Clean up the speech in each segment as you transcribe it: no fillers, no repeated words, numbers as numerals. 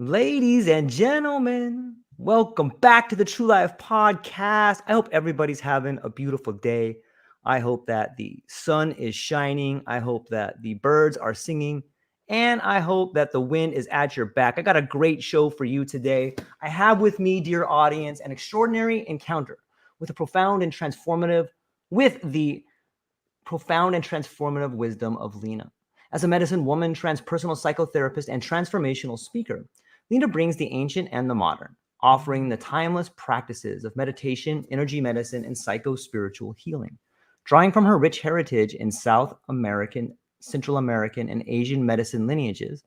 Ladies and gentlemen, welcome back to the True Life Podcast. I hope everybody's having a beautiful day. I hope that the sun is shining. I hope that the birds are singing. And I hope that the wind is at your back. I got a great show for you today. I have with me, dear audience, an extraordinary encounter with the profound and transformative wisdom of Lena. As a medicine woman, transpersonal psychotherapist, and transformational speaker, Lena brings the ancient and the modern, offering the timeless practices of meditation, energy medicine, and psycho-spiritual healing. Drawing from her rich heritage in South American, Central American, and Asian medicine lineages,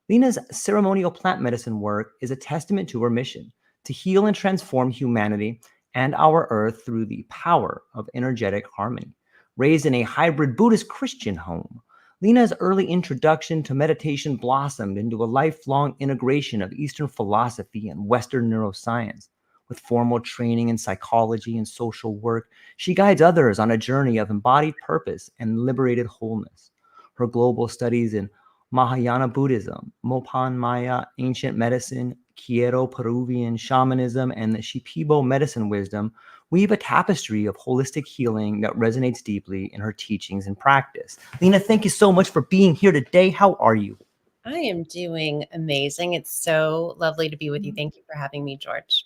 Lena's ceremonial plant medicine work is a testament to her mission to heal and transform humanity and our earth through the power of energetic harmony. Raised in a hybrid Buddhist-Christian home, Lena's early introduction to meditation blossomed into a lifelong integration of Eastern philosophy and Western neuroscience. With formal training in psychology and social work, she guides others on a journey of embodied purpose and liberated wholeness. Her global studies in Mahayana Buddhism, Mopan Maya Ancient Medicine, Peruvian Shamanism, and the Shipibo Medicine Wisdom weave a tapestry of holistic healing that resonates deeply in her teachings and practice. Lena, thank you so much for being here today. How are you? I am doing amazing. It's so lovely to be with you. Thank you for having me, George.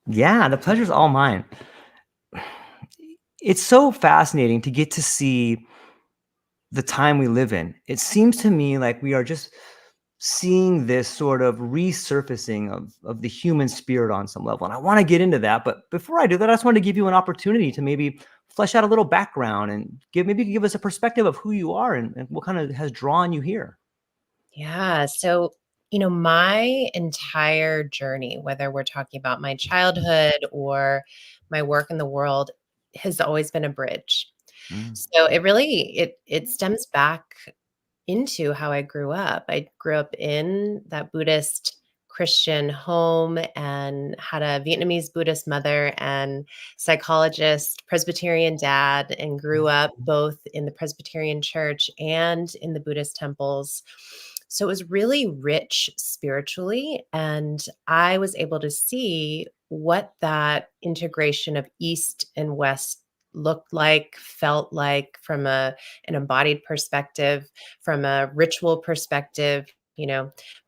Yeah, the pleasure's all mine. It's so fascinating to get to see the time we live in. It seems to me like we are just seeing this sort of resurfacing of the human spirit on some level. And I want to get into that. But before I do that, I just want to give you an opportunity to maybe flesh out a little background and give us a perspective of who you are and what kind of has drawn you here. Yeah. So, my entire journey, whether we're talking about my childhood or my work in the world, has always been a bridge. Mm. So it stems back into how I grew up. I grew up in that Buddhist-Christian home and had a Vietnamese Buddhist mother and psychologist, Presbyterian dad, and grew up both in the Presbyterian church and in the Buddhist temples. So it was really rich spiritually. And I was able to see what that integration of East and West looked like, felt like from an embodied perspective, from a ritual perspective,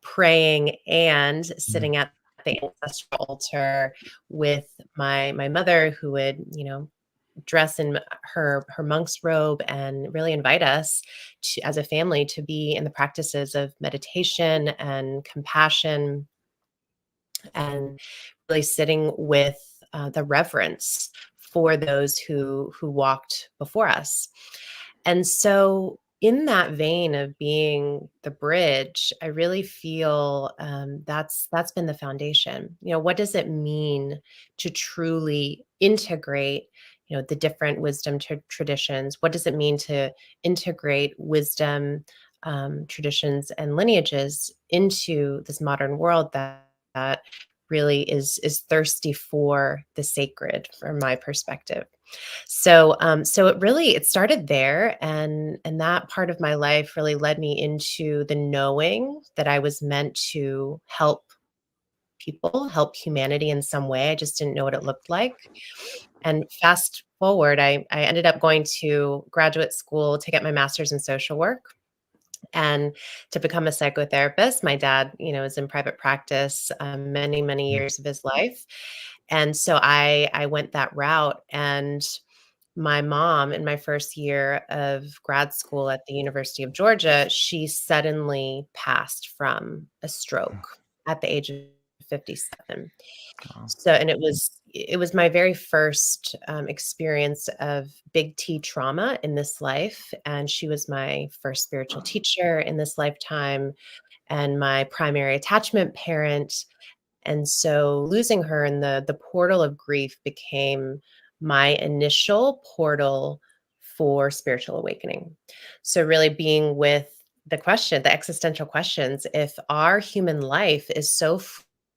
praying and sitting at the ancestral altar with my mother, who would, dress in her monk's robe and really invite us to, as a family, to be in the practices of meditation and compassion and really sitting with the reverence for those who walked before us. And so in that vein of being the bridge, I really feel that's been the foundation. What does it mean to truly integrate, the different wisdom traditions? What does it mean to integrate wisdom traditions and lineages into this modern world that really is thirsty for the sacred, from my perspective? So it started there, and that part of my life really led me into the knowing that I was meant to help people, help humanity in some way. I just didn't know what it looked like. And fast forward, I ended up going to graduate school to get my master's in social work and to become a psychotherapist. My dad, was in private practice many, many years of his life. And so I went that route. And my mom, in my first year of grad school at the University of Georgia, she suddenly passed from a stroke at the age of 57. Wow. So, and it was my very first experience of big T trauma in this life. And she was my first spiritual teacher in this lifetime and my primary attachment parent. And so losing her in the portal of grief became my initial portal for spiritual awakening. So really being with the existential questions, if our human life is so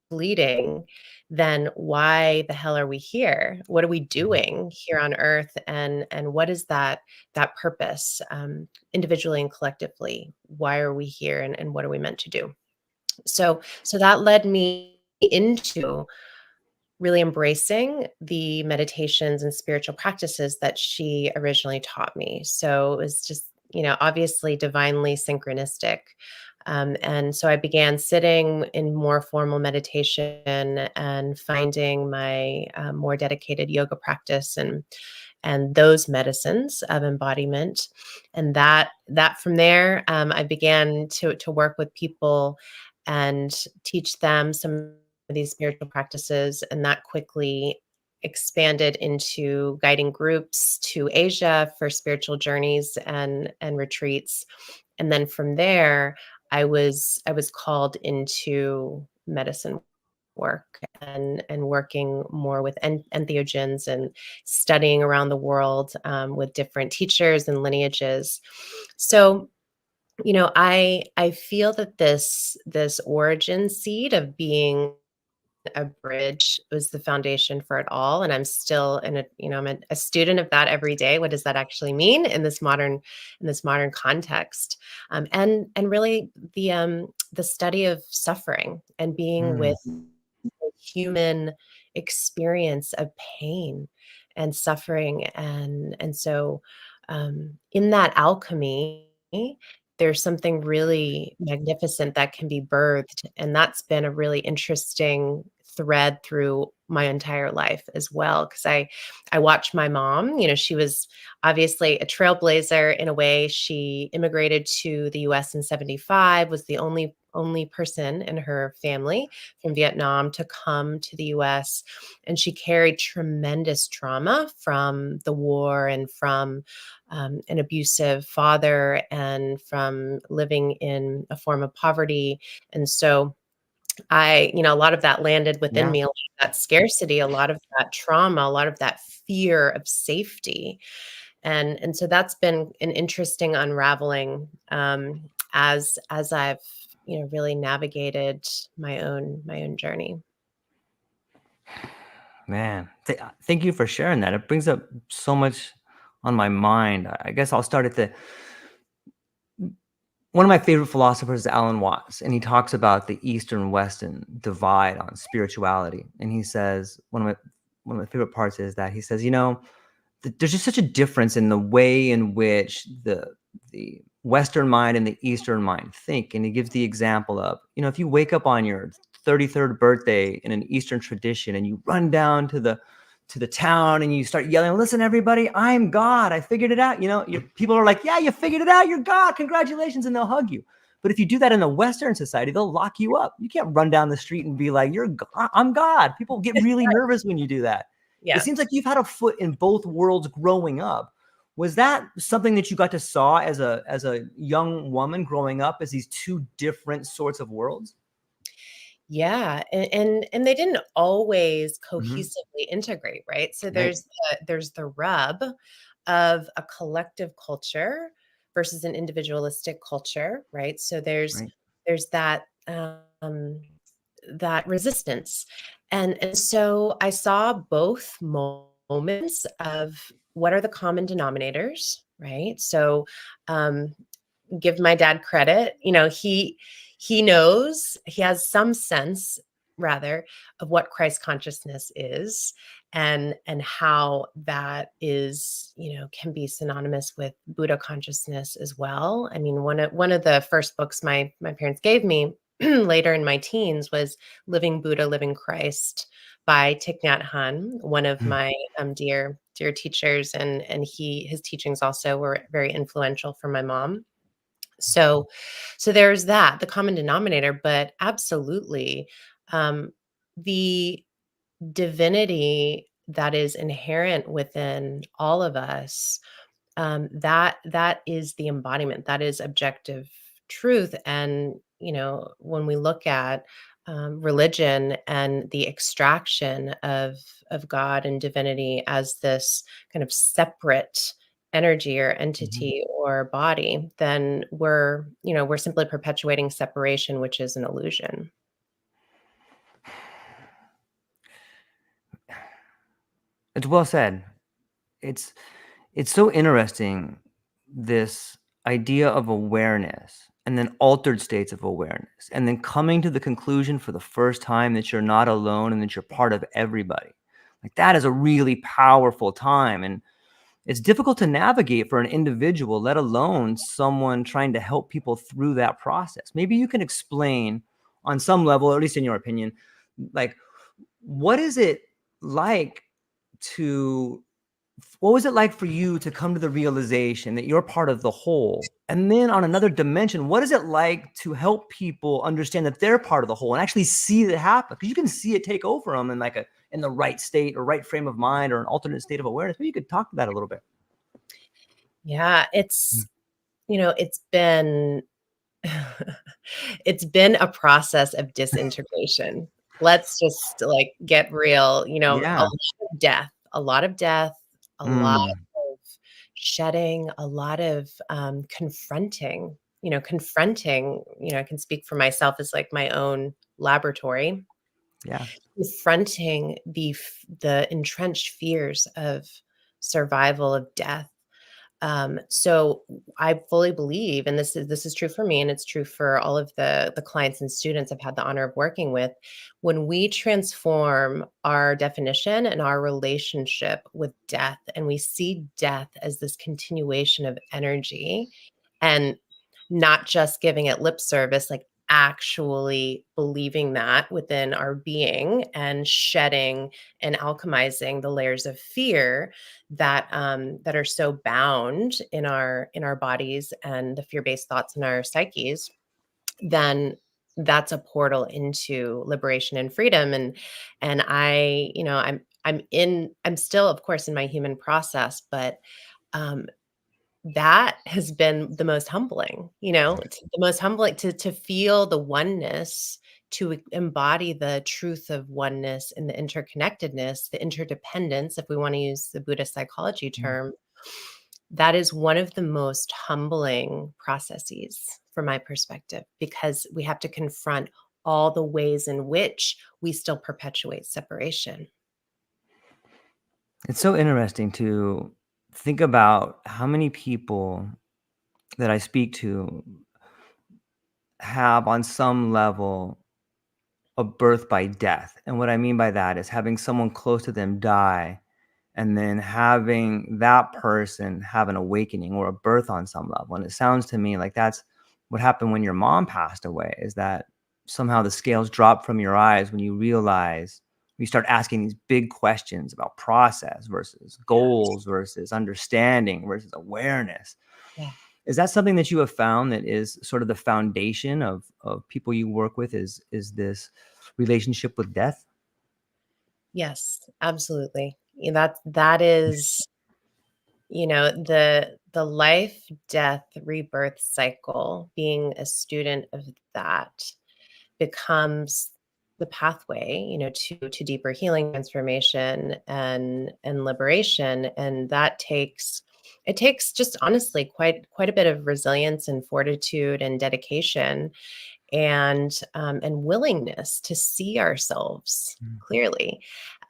fleeting, then why the hell are we here? What are we doing here on earth? And what is that purpose, individually and collectively? Why are we here, and what are we meant to do? So that led me into really embracing the meditations and spiritual practices that she originally taught me. So it was just, obviously divinely synchronistic. And so I began sitting in more formal meditation and finding my more dedicated yoga practice and those medicines of embodiment. And that from there, I began to work with people and teach them some of these spiritual practices, and that quickly expanded into guiding groups to Asia for spiritual journeys and retreats. And then from there, I was called into medicine work and working more with entheogens and studying around the world with different teachers and lineages. So I feel that this origin seed of being a bridge was the foundation for it all, and I'm still I'm a student of that every day. What does that actually mean in this modern context? And really the study of suffering and being Mm. with the human experience of pain and suffering, and so in that alchemy, there's something really magnificent that can be birthed, and that's been a really interesting thread through my entire life as well. Because I watched my mom. She was obviously a trailblazer in a way. She immigrated to the US in 75, was the only person in her family from Vietnam to come to the US, and she carried tremendous trauma from the war and from an abusive father and from living in a form of poverty. And so a lot of that landed within Yeah. me, a lot of that scarcity, a lot of that trauma, a lot of that fear of safety. And so that's been an interesting unraveling as I've really navigated my own journey. Man, thank you for sharing that. It brings up so much on my mind. I guess I'll start at the one of my favorite philosophers is Alan Watts, and he talks about the Eastern Western divide on spirituality. And he says one of my favorite parts is that he says, there's just such a difference in the way in which the Western mind and the Eastern mind think. And he gives the example of, if you wake up on your 33rd birthday in an Eastern tradition and you run down to the town and you start yelling, "Listen, everybody, I'm God. I figured it out." People are like, "Yeah, you figured it out. You're God. Congratulations." And they'll hug you. But if you do that in a Western society, they'll lock you up. You can't run down the street and be like, I'm God. People get really nervous when you do that. It Yeah. seems like you've had a foot in both worlds growing up. Was that something that you got to saw as a young woman growing up, as these two different sorts of worlds? Yeah, and they didn't always Hmm. cohesively integrate, right? So Right. there's the rub of a collective culture versus an individualistic culture, right? So Right. there's that resistance. And so I saw both moments of what are the common denominators, right? So um give my dad credit. He knows, he has some sense rather of what Christ consciousness is and how that is, can be synonymous with Buddha consciousness as well. I mean, one of the first books my parents gave me later in my teens was Living Buddha, Living Christ by Thich Nhat Hanh, one of Mm. my dear teachers, and his teachings also were very influential for my mom. So there's that, the common denominator, but absolutely, um, the divinity that is inherent within all of us, that is the embodiment, that is objective truth. And, when we look at religion and the extraction of God and divinity as this kind of separate energy or Mhm. entity or body, then we're simply perpetuating separation, which is an illusion. It's well said. It's it's so interesting, this idea of awareness and then altered states of awareness, and then coming to the conclusion for the first time that you're not alone and that you're part of everybody. Like, that is a really powerful time. And it's difficult to navigate for an individual, let alone someone trying to help people through that process. Maybe you can explain on some level, or at least in your opinion, like, what is it like to what was it like for you to come to the realization that you're part of the whole? And then on another dimension, what is it like to help people understand that they're part of the whole and actually see it happen? Because you can see it take over them in in the right state or right frame of mind or an alternate state of awareness. Maybe you could talk to that a little bit. Yeah, it's been it's been a process of disintegration. Let's just get real, Yeah. a lot of death, a lot Mm, of shedding, a lot of confronting, confronting, I can speak for myself as like my own laboratory, yeah. confronting the entrenched fears of survival, of death. So I fully believe, and this is true for me, and it's true for all of the clients and students I've had the honor of working with. When we transform our definition and our relationship with death, and we see death as this continuation of energy, and not just giving it lip service, like actually believing that within our being and shedding and alchemizing the layers of fear that are so bound in our bodies and the fear-based thoughts in our psyches, then that's a portal into liberation and freedom. And I'm still, of course, in my human process, but um that has been the most humbling, it's the most humbling to feel the oneness, to embody the truth of oneness and the interconnectedness, the interdependence, if we want to use the Buddhist psychology Mm. term. That is one of the most humbling processes from my perspective, because we have to confront all the ways in which we still perpetuate separation. It's so interesting to think about how many people that I speak to have, on some level, a birth by death. And what I mean by that is having someone close to them die and then having that person have an awakening or a birth on some level. And it sounds to me like that's what happened when your mom passed away, is that somehow the scales drop from your eyes when you realize, you start asking these big questions about process versus Yes. goals versus understanding versus awareness. Yeah. Is that something that you have found that is sort of the foundation of people you work with, is this relationship with death? Yes, absolutely. That is, the life, death, rebirth cycle, being a student of that becomes the pathway, to deeper healing, transformation, and liberation. And it takes just honestly quite a bit of resilience and fortitude and dedication, and willingness to see ourselves Mm. clearly,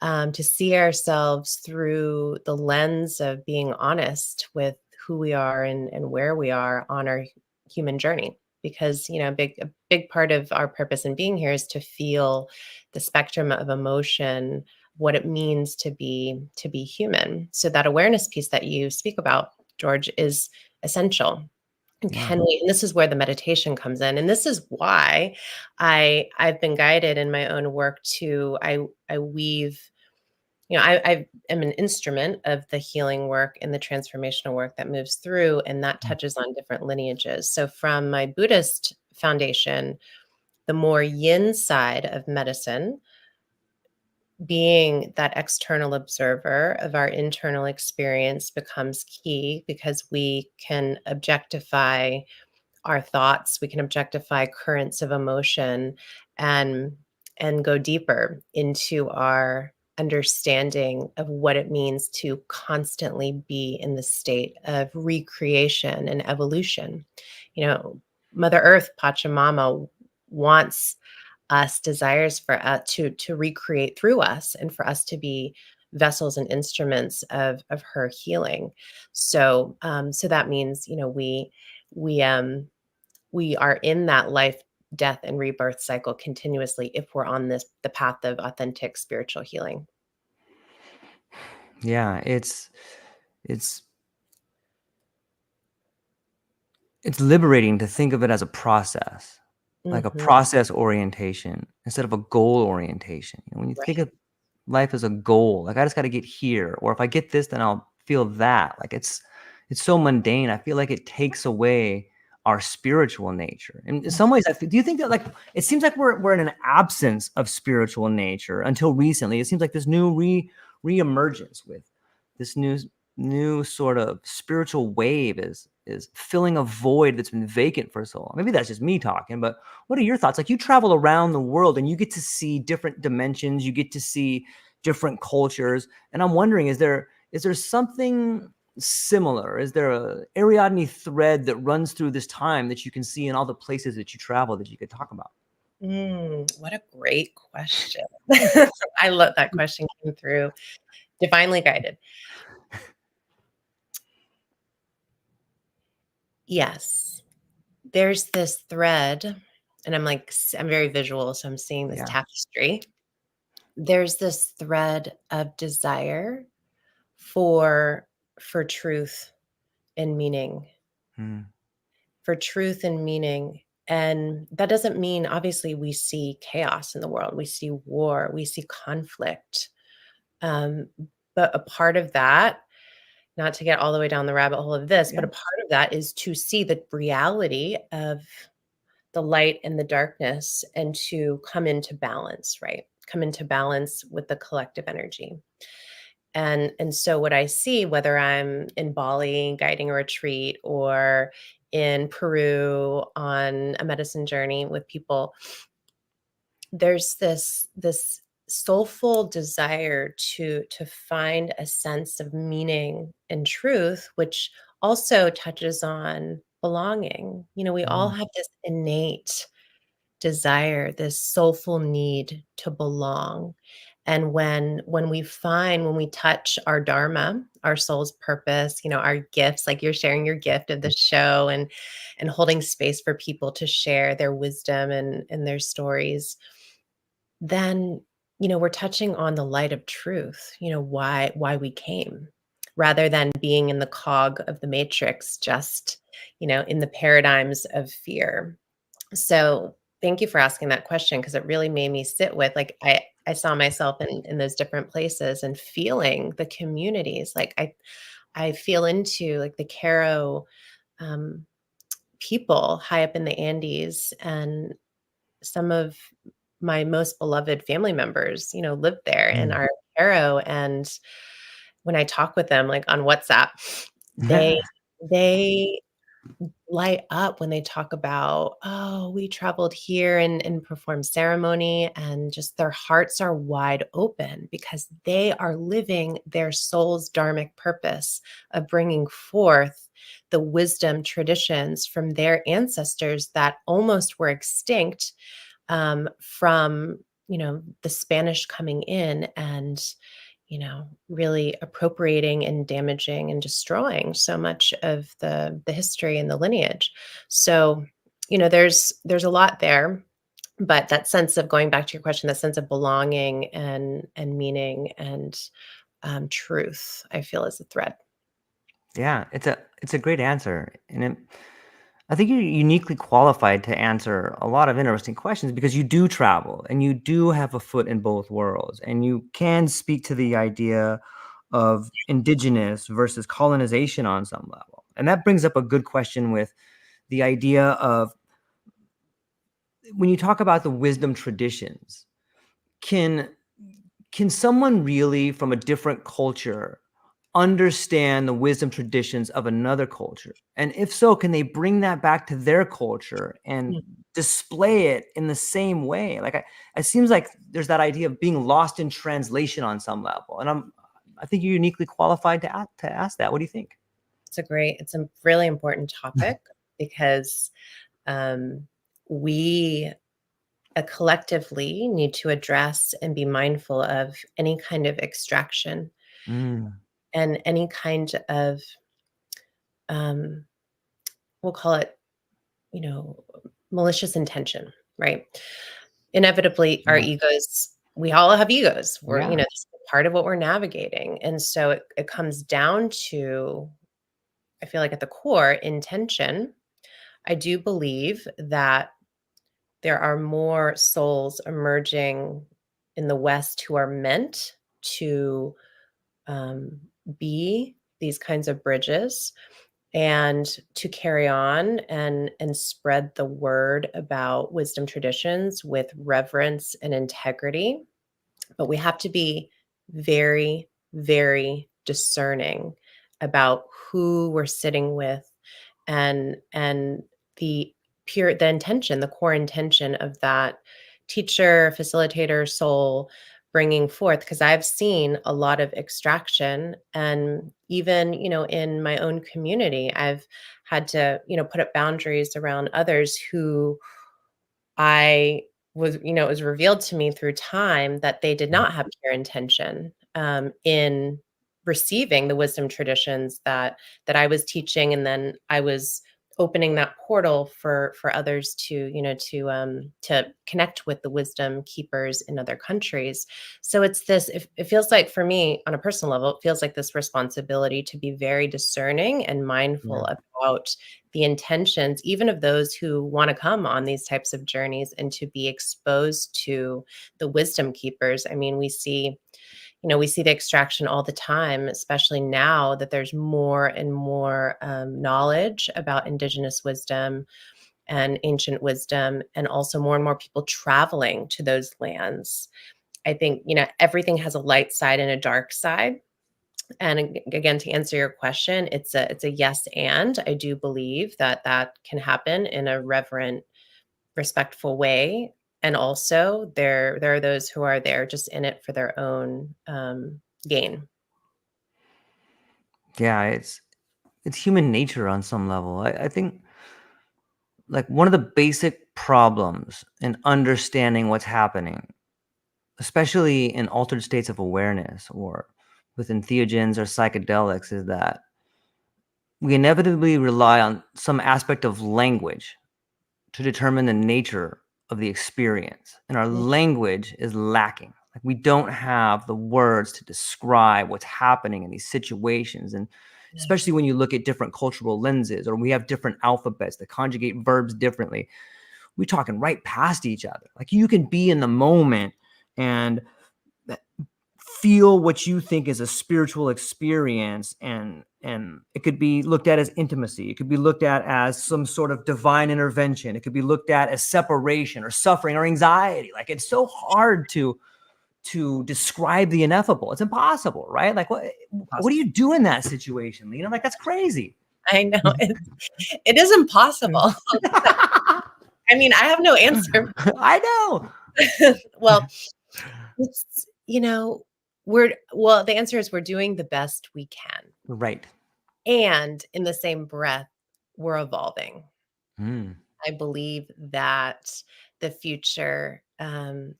to see ourselves through the lens of being honest with who we are and where we are on our human journey. Because a big part of our purpose in being here is to feel the spectrum of emotion, what it means to be human. So that awareness piece that you speak about, George, is essential. And Yeah. and this is where the meditation comes in, and this is why I've been guided in my own work to I weave, I am an instrument of the healing work and the transformational work that moves through, and that Mm. touches on different lineages. So from my Buddhist foundation, the more yin side of medicine, being that external observer of our internal experience, becomes key, because we can objectify our thoughts, we can objectify currents of emotion, and go deeper into our understanding of what it means to constantly be in the state of recreation and evolution. You know, Mother Earth, Pachamama, wants us, desires for us to recreate through us, and for us to be vessels and instruments of her healing. So so that means, we we are in that life, death, and rebirth cycle continuously if we're on the path of authentic spiritual healing. Yeah, it's liberating to think of it as a process, like a process orientation instead of a goal orientation. When you think Right. of life as a goal, like I just got to get here, or if I get this, then I'll feel that. Like it's so mundane. I feel like it takes away our spiritual nature. And in some ways, do you think that, like, it seems like we're in an absence of spiritual nature until recently? It seems like this new re-emergence with this new sort of spiritual wave is filling a void that's been vacant for so long. Maybe that's just me talking, but what are your thoughts? Like, you travel around the world and you get to see different dimensions, you get to see different cultures, and I'm wondering, is there something similar? Is there a Ariadne thread that runs through this time that you can see in all the places that you travel that you could talk about? What a great question. I love that question came through divinely guided. Yes. There's this thread, and I'm very visual, so I'm seeing this Yeah. tapestry. There's this thread of desire for truth and meaning, Mm. for truth and meaning. And that doesn't mean, obviously, we see chaos in the world. We see war, we see conflict. Um, but a part of that, not to get all the way down the rabbit hole of this, Yeah. but a part of that is to see the reality of the light and the darkness and to come into balance, right? Come into balance with the collective energy. And so what I see, whether I'm in Bali guiding a retreat or in Peru on a medicine journey with people, there's this soulful desire to find a sense of meaning and truth, which also touches on belonging. We all Mm. have this innate desire, this soulful need to belong. And when we touch our dharma, our soul's purpose, our gifts, like you're sharing your gift of the show, and holding space for people to share their wisdom and their stories, then we're touching on the light of truth, why we came, rather than being in the cog of the matrix, just in the paradigms of fear. So thank you for asking that question, because it really made me sit with, like, I saw myself in those different places and feeling the communities. Like I feel into, like, the Caro um, people high up in the Andes, and some of my most beloved family members, live there and Mm. are Caro. And when I talk with them, like on WhatsApp, they light up when they talk about, oh, we traveled here and performed ceremony, and just their hearts are wide open because they are living their soul's dharmic purpose of bringing forth the wisdom traditions from their ancestors that almost were extinct, from the Spanish coming in and really appropriating and damaging and destroying so much of the history and the lineage. So, there's a lot there, but that sense of, going back to your question, that sense of belonging and meaning and truth, I feel, is a thread. Yeah, it's a great answer, and I think you're uniquely qualified to answer a lot of interesting questions because you do travel and you do have a foot in both worlds, and you can speak to the idea of indigenous versus colonization on some level. And that brings up a good question with the idea of, when you talk about the wisdom traditions, can someone really from a different culture understand the wisdom traditions of another culture? And if so, can they bring that back to their culture and Mm. display it in the same way? Like, it seems like there's that idea of being lost in translation on some level. And I think you're uniquely qualified to ask that. What do you think? It's a really important topic because um, we collectively need to address and be mindful of any kind of extraction Mm. and any kind of, um, we'll call it malicious intention, right? Inevitably, our Yeah. egos, we all have egos. Yeah. This is part of what we're navigating. And so it comes down to, I feel like at the core, intention. I do believe that there are more souls emerging in the West who are meant to um, be these kinds of bridges and to carry on and spread the word about wisdom traditions with reverence and integrity. But we have to be very, very discerning about who we're sitting with and the intention, the core intention of that teacher, facilitator, soul bringing forth. Because I've seen a lot of extraction, and even in my own community, I've had to put up boundaries around others who I was, it was revealed to me through time that they did not have pure intention in receiving the wisdom traditions that I was teaching, and then I was opening that portal for others to to connect with the wisdom keepers in other countries. So it's this. It feels like, for me on a personal level, it feels like this responsibility to be very discerning and mindful Yeah. about the intentions, even of those who want to come on these types of journeys, and to be exposed to the wisdom keepers. I mean, we see the extraction all the time, especially now that there's more and more knowledge about indigenous wisdom and ancient wisdom, and also more and more people traveling to those lands. I think, everything has a light side and a dark side. And again, to answer your question, it's a yes. And I do believe that that can happen in a reverent, respectful way. And also there are those who are there just in it for their own gain. Yeah. It's human nature on some level. I think like one of the basic problems in understanding what's happening, especially in altered states of awareness or with entheogens or psychedelics, is that we inevitably rely on some aspect of language to determine the nature of the experience. And our language is lacking. Like we don't have the words to describe what's happening in these situations. And especially when you look at different cultural lenses, or we have different alphabets that conjugate verbs differently, we're talking right past each other. Like you can be in the moment and feel what you think is a spiritual experience, and it could be looked at as intimacy, it could be looked at as some sort of divine intervention, it could be looked at as separation or suffering or anxiety. Like it's so hard to describe the ineffable. It's impossible, right? Like what do you do in that situation, Lena? Like that's crazy. I know it is impossible. I mean, I have no answer. I know. Well, it's the answer is we're doing the best we can. Right. And in the same breath, we're evolving. Mm. I believe that the future, of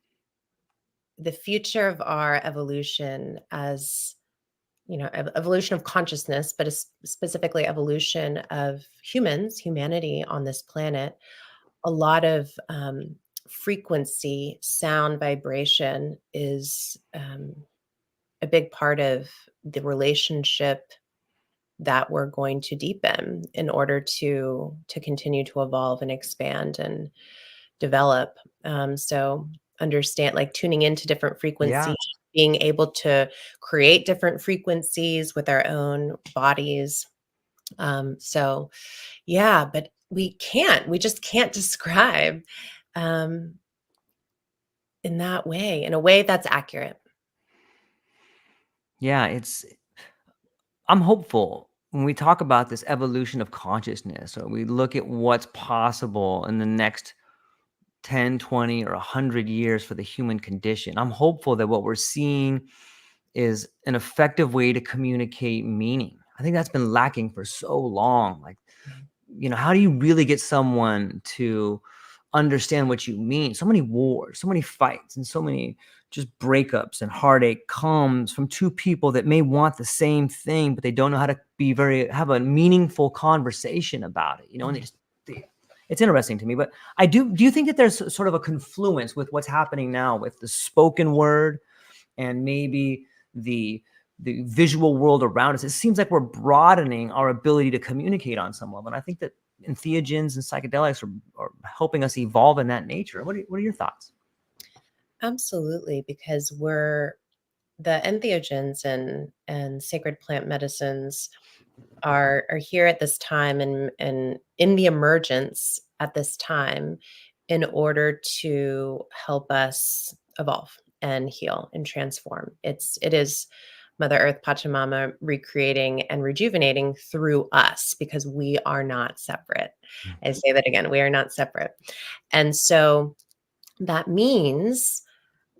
our evolution as, evolution of consciousness, but specifically evolution of humanity on this planet, a lot of frequency, sound, vibration is a big part of the relationship that we're going to deepen in order to continue to evolve and expand and develop. So understand, like tuning into different Yeah. frequencies, being able to create different frequencies with our own bodies. So yeah, but we just can't describe um, in a way that's accurate. Yeah, I'm hopeful when we talk about this evolution of consciousness, or we look at what's possible in the next 10, 20, or 100 years for the human condition. I'm hopeful that what we're seeing is an effective way to communicate meaning. I think that's been lacking for so long. Like, how do you really get someone to understand what you mean? So many wars, so many fights, and so many just breakups and heartache comes from two people that may want the same thing, but they don't know how to have a meaningful conversation about it, and they It's interesting to me. But do you think that there's sort of a confluence with what's happening now with the spoken word and maybe the visual world around us? It seems like we're broadening our ability to communicate on some level. And I think that entheogens and psychedelics are helping us evolve in that nature. What are your thoughts? Absolutely, because the entheogens and sacred plant medicines are here at this time and in the emergence at this time in order to help us evolve and heal and transform. It is Mother Earth, Pachamama recreating and rejuvenating through us because we are not separate. I say that again, we are not separate. And so that means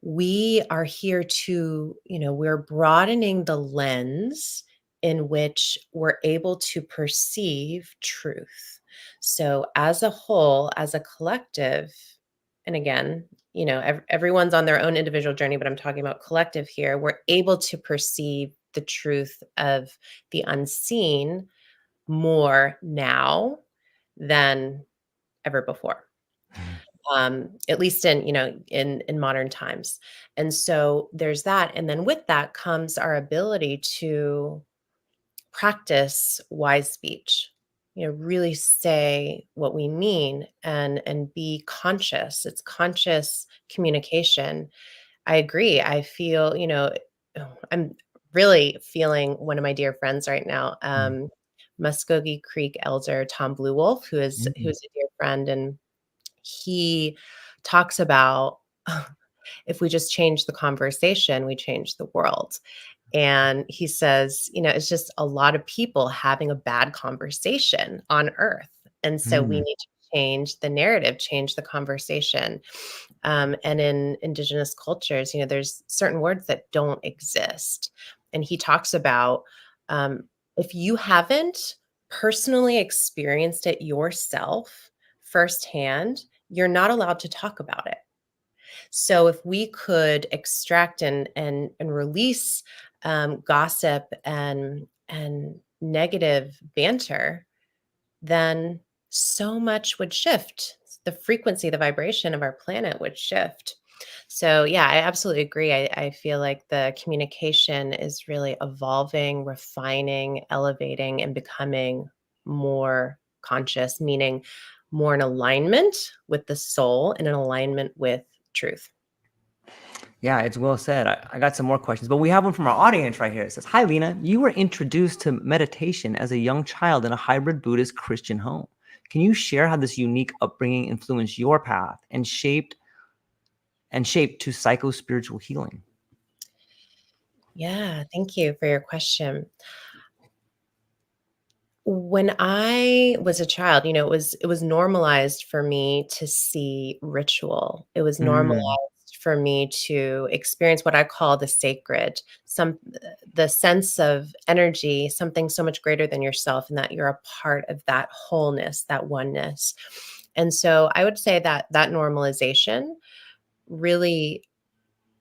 we are here to, we're broadening the lens in which we're able to perceive truth. So, as a whole, as a collective, and again, everyone's on their own individual journey, but I'm talking about collective here, we're able to perceive the truth of the unseen more now than ever before, at least in modern times. And so there's that. And then with that comes our ability to practice wise speech, really say what we mean and be conscious. It's conscious communication. I agree. I feel, I'm really feeling one of my dear friends right now, Muskogee Creek elder Tom Blue Wolf, who's a dear friend, and he talks about if we just change the conversation, we change the world. And he says, it's just a lot of people having a bad conversation on earth. And so we need to change the narrative, change the conversation. And in indigenous cultures, there's certain words that don't exist. And he talks about if you haven't personally experienced it yourself firsthand, you're not allowed to talk about it. So if we could extract and release gossip and negative banter, then so much would shift. The frequency, the vibration of our planet would shift. So yeah, I absolutely agree. I feel like the communication is really evolving, refining, elevating, and becoming more conscious, meaning more in alignment with the soul and in alignment with truth. Yeah, it's well said. I got some more questions, but we have one from our audience right here. It says, "Hi, Lena. You were introduced to meditation as a young child in a hybrid Buddhist-Christian home. Can you share how this unique upbringing influenced your path and shaped to psycho-spiritual healing?" Yeah, thank you for your question. When I was a child, it was normalized for me to see ritual. It was normalized Mm, for me to experience what I call the sacred, the sense of energy, something so much greater than yourself, and that you're a part of that wholeness, that oneness. And so I would say that that normalization really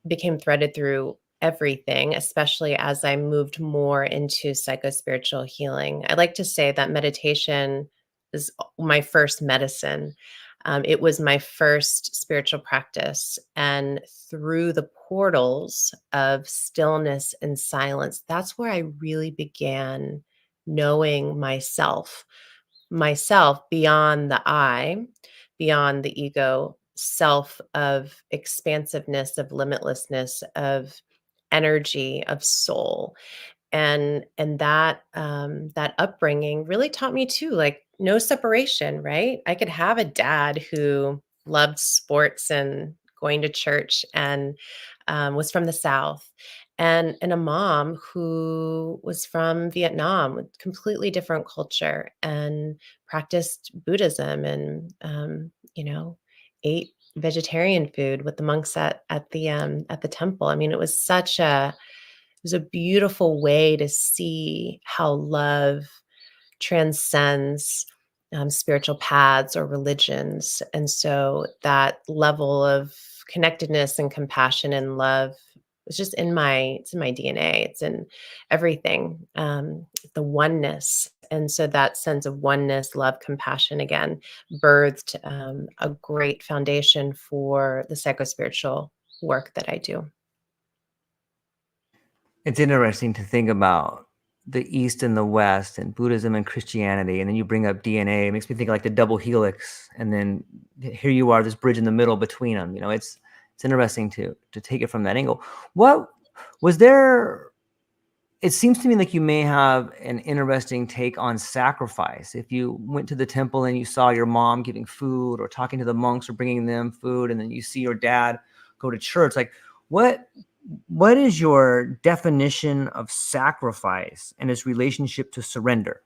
became threaded through everything, especially as I moved more into psycho-spiritual healing. I like to say that meditation is my first medicine. It was my first spiritual practice. And through the portals of stillness and silence, that's where I really began knowing myself beyond the I, beyond the ego, self of expansiveness, of limitlessness, of energy, of soul. And that upbringing really taught me too, like no separation, right? I could have a dad who loved sports and going to church and was from the South, and a mom who was from Vietnam with completely different culture and practiced Buddhism and ate vegetarian food with the monks at the temple. I mean, it was a beautiful way to see how love transcends spiritual paths or religions. And so that level of connectedness and compassion and love is just it's in my DNA. It's in everything. The oneness And so that sense of oneness, love, compassion, again, birthed a great foundation for the psychospiritual work that I do. It's interesting to think about the East and the West and Buddhism and Christianity. And then you bring up DNA. It makes me think like the double helix. And then here you are, this bridge in the middle between them. It's interesting to take it from that angle. What was there? It seems to me like you may have an interesting take on sacrifice. If you went to the temple and you saw your mom giving food or talking to the monks or bringing them food, and then you see your dad go to church, like what is your definition of sacrifice and its relationship to surrender?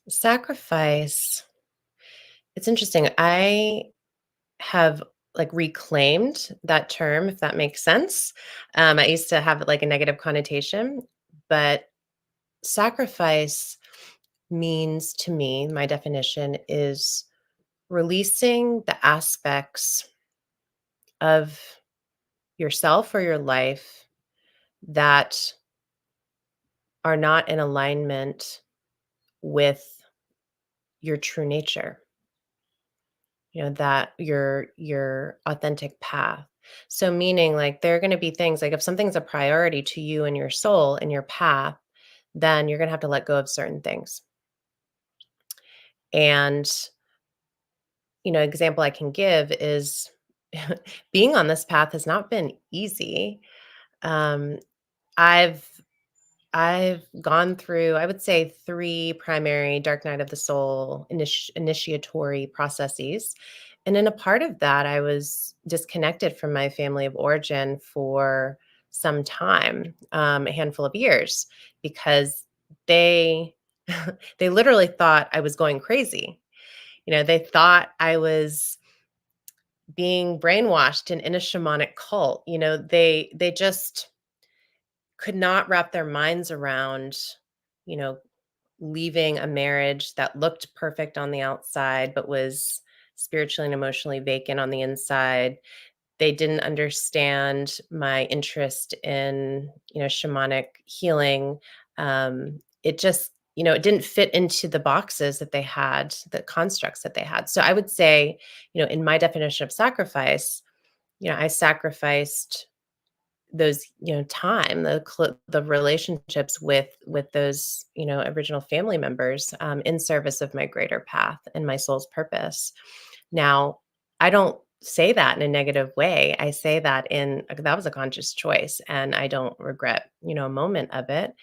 Sacrifice. It's interesting. I have reclaimed that term, if that makes sense. I used to have like a negative connotation, but sacrifice means to me, my definition is releasing the aspects of yourself or your life that are not in alignment with your true nature, that your authentic path. So meaning like there are going to be things like if something's a priority to you and your soul and your path, then you're going to have to let go of certain things. And example I can give is being on this path has not been easy. Um, I've I've gone through, I would say, three primary dark night of the soul initiatory processes. And in a part of that, I was disconnected from my family of origin for some time, a handful of years, because they they literally thought I was going crazy. They thought I was being brainwashed and in a shamanic cult. They just could not wrap their minds around, you know, leaving a marriage that looked perfect on the outside, but was spiritually and emotionally vacant on the inside. They didn't understand my interest in, shamanic healing. It just, it didn't fit into the boxes that they had, the constructs that they had. So I would say, in my definition of sacrifice, I sacrificed those time, the relationships with those original family members, in service of my greater path and my soul's purpose. Now, I don't say that in a negative way. I say that that was a conscious choice, and I don't regret a moment of it.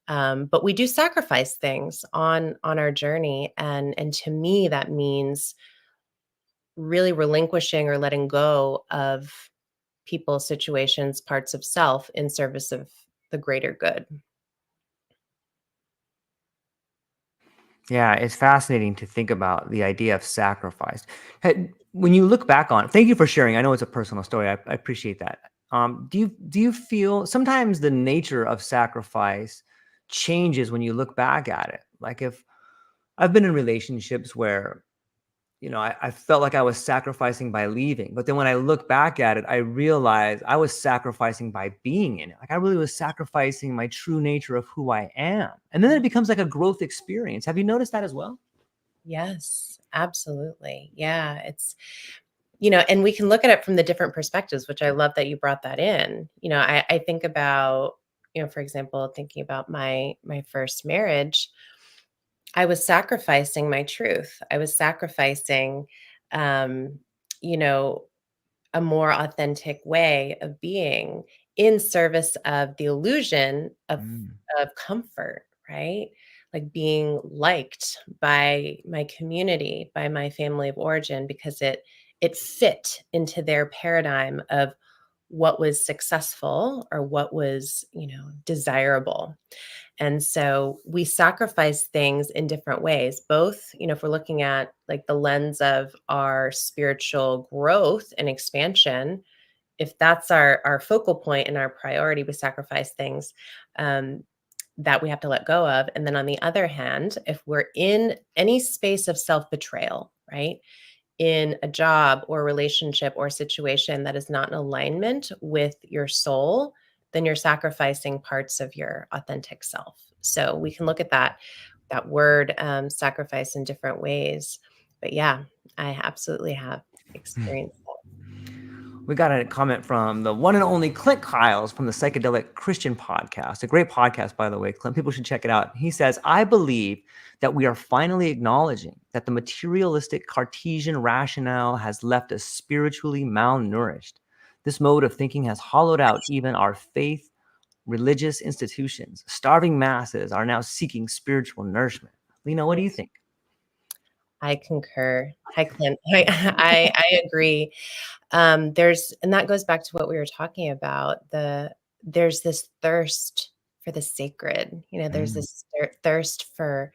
But we do sacrifice things on our journey, and to me that means really relinquishing or letting go of people, situations, parts of self in service of the greater good. Yeah, it's fascinating to think about the idea of sacrifice. When you look back on it, thank you for sharing. I know it's a personal story. I appreciate that. Do you feel sometimes the nature of sacrifice changes when you look back at it? Like if I've been in relationships where I felt like I was sacrificing by leaving. But then when I look back at it, I realized I was sacrificing by being in it. Like I really was sacrificing my true nature of who I am. And then it becomes like a growth experience. Have you noticed that as well? Yes, absolutely. Yeah, it's and we can look at it from the different perspectives, which I love that you brought that in. I think about, for example, thinking about my first marriage, I was sacrificing my truth. I was sacrificing um, you know, a more authentic way of being in service of the illusion Mm. of comfort, right? Like being liked by my community, by my family of origin, because it fit into their paradigm of what was successful or what was, desirable. And so we sacrifice things in different ways, both, if we're looking at like the lens of our spiritual growth and expansion, if that's our focal point and our priority, we sacrifice things that we have to let go of. And then on the other hand, if we're in any space of self-betrayal, right? In a job or relationship or situation that is not in alignment with your soul, then you're sacrificing parts of your authentic self. So we can look at that word sacrifice in different ways. But yeah, I absolutely have experienced We got a comment from the one and only Clint Kiles from the Psychedelic Christian podcast. A great podcast, by the way, Clint. People should check it out. He says, I believe that we are finally acknowledging that the materialistic Cartesian rationale has left us spiritually malnourished. This mode of thinking has hollowed out even our faith, religious institutions. Starving masses are now seeking spiritual nourishment. Lena, what do you think? I concur. Hi, Clint. I agree. And that goes back to what we were talking about. There's this thirst for the sacred. There's this thirst for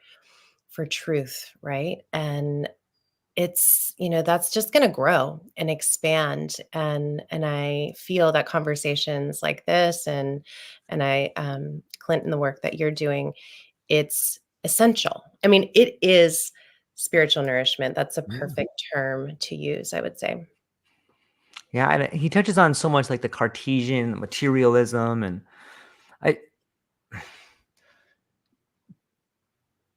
truth, right? And it's, that's just going to grow and expand. And I feel that conversations like this and I, Clint, and the work that you're doing, it's essential. I mean, it is spiritual nourishment. That's a perfect term to use, I would say. Yeah, and he touches on so much like the Cartesian materialism, and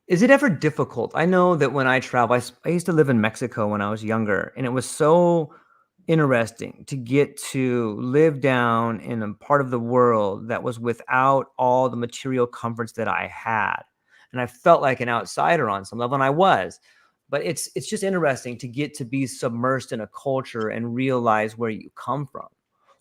is it ever difficult? I know that when I travel, I used to live in Mexico when I was younger, and it was so interesting to get to live down in a part of the world that was without all the material comforts that I had. And I felt like an outsider on some level, and I was. But it's just interesting to get to be submersed in a culture and realize where you come from.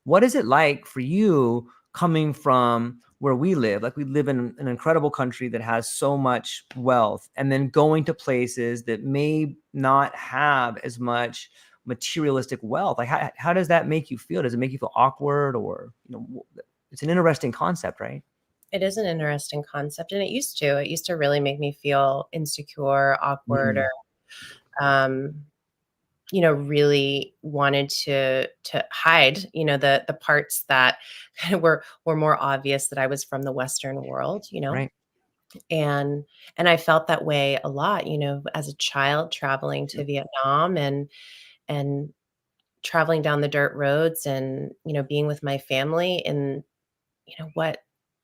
What is it like for you coming from where we live? Like, we live in an incredible country that has so much wealth, and then going to places that may not have as much materialistic wealth. Like, how does that make you feel? Does it make you feel awkward? Or, it's an interesting concept, right? It is an interesting concept, and it used to really make me feel insecure, awkward, or really wanted to hide, the parts that kind of were more obvious, that I was from the Western world, Right. and I felt that way a lot, as a child traveling to Vietnam and traveling down the dirt roads, and being with my family in what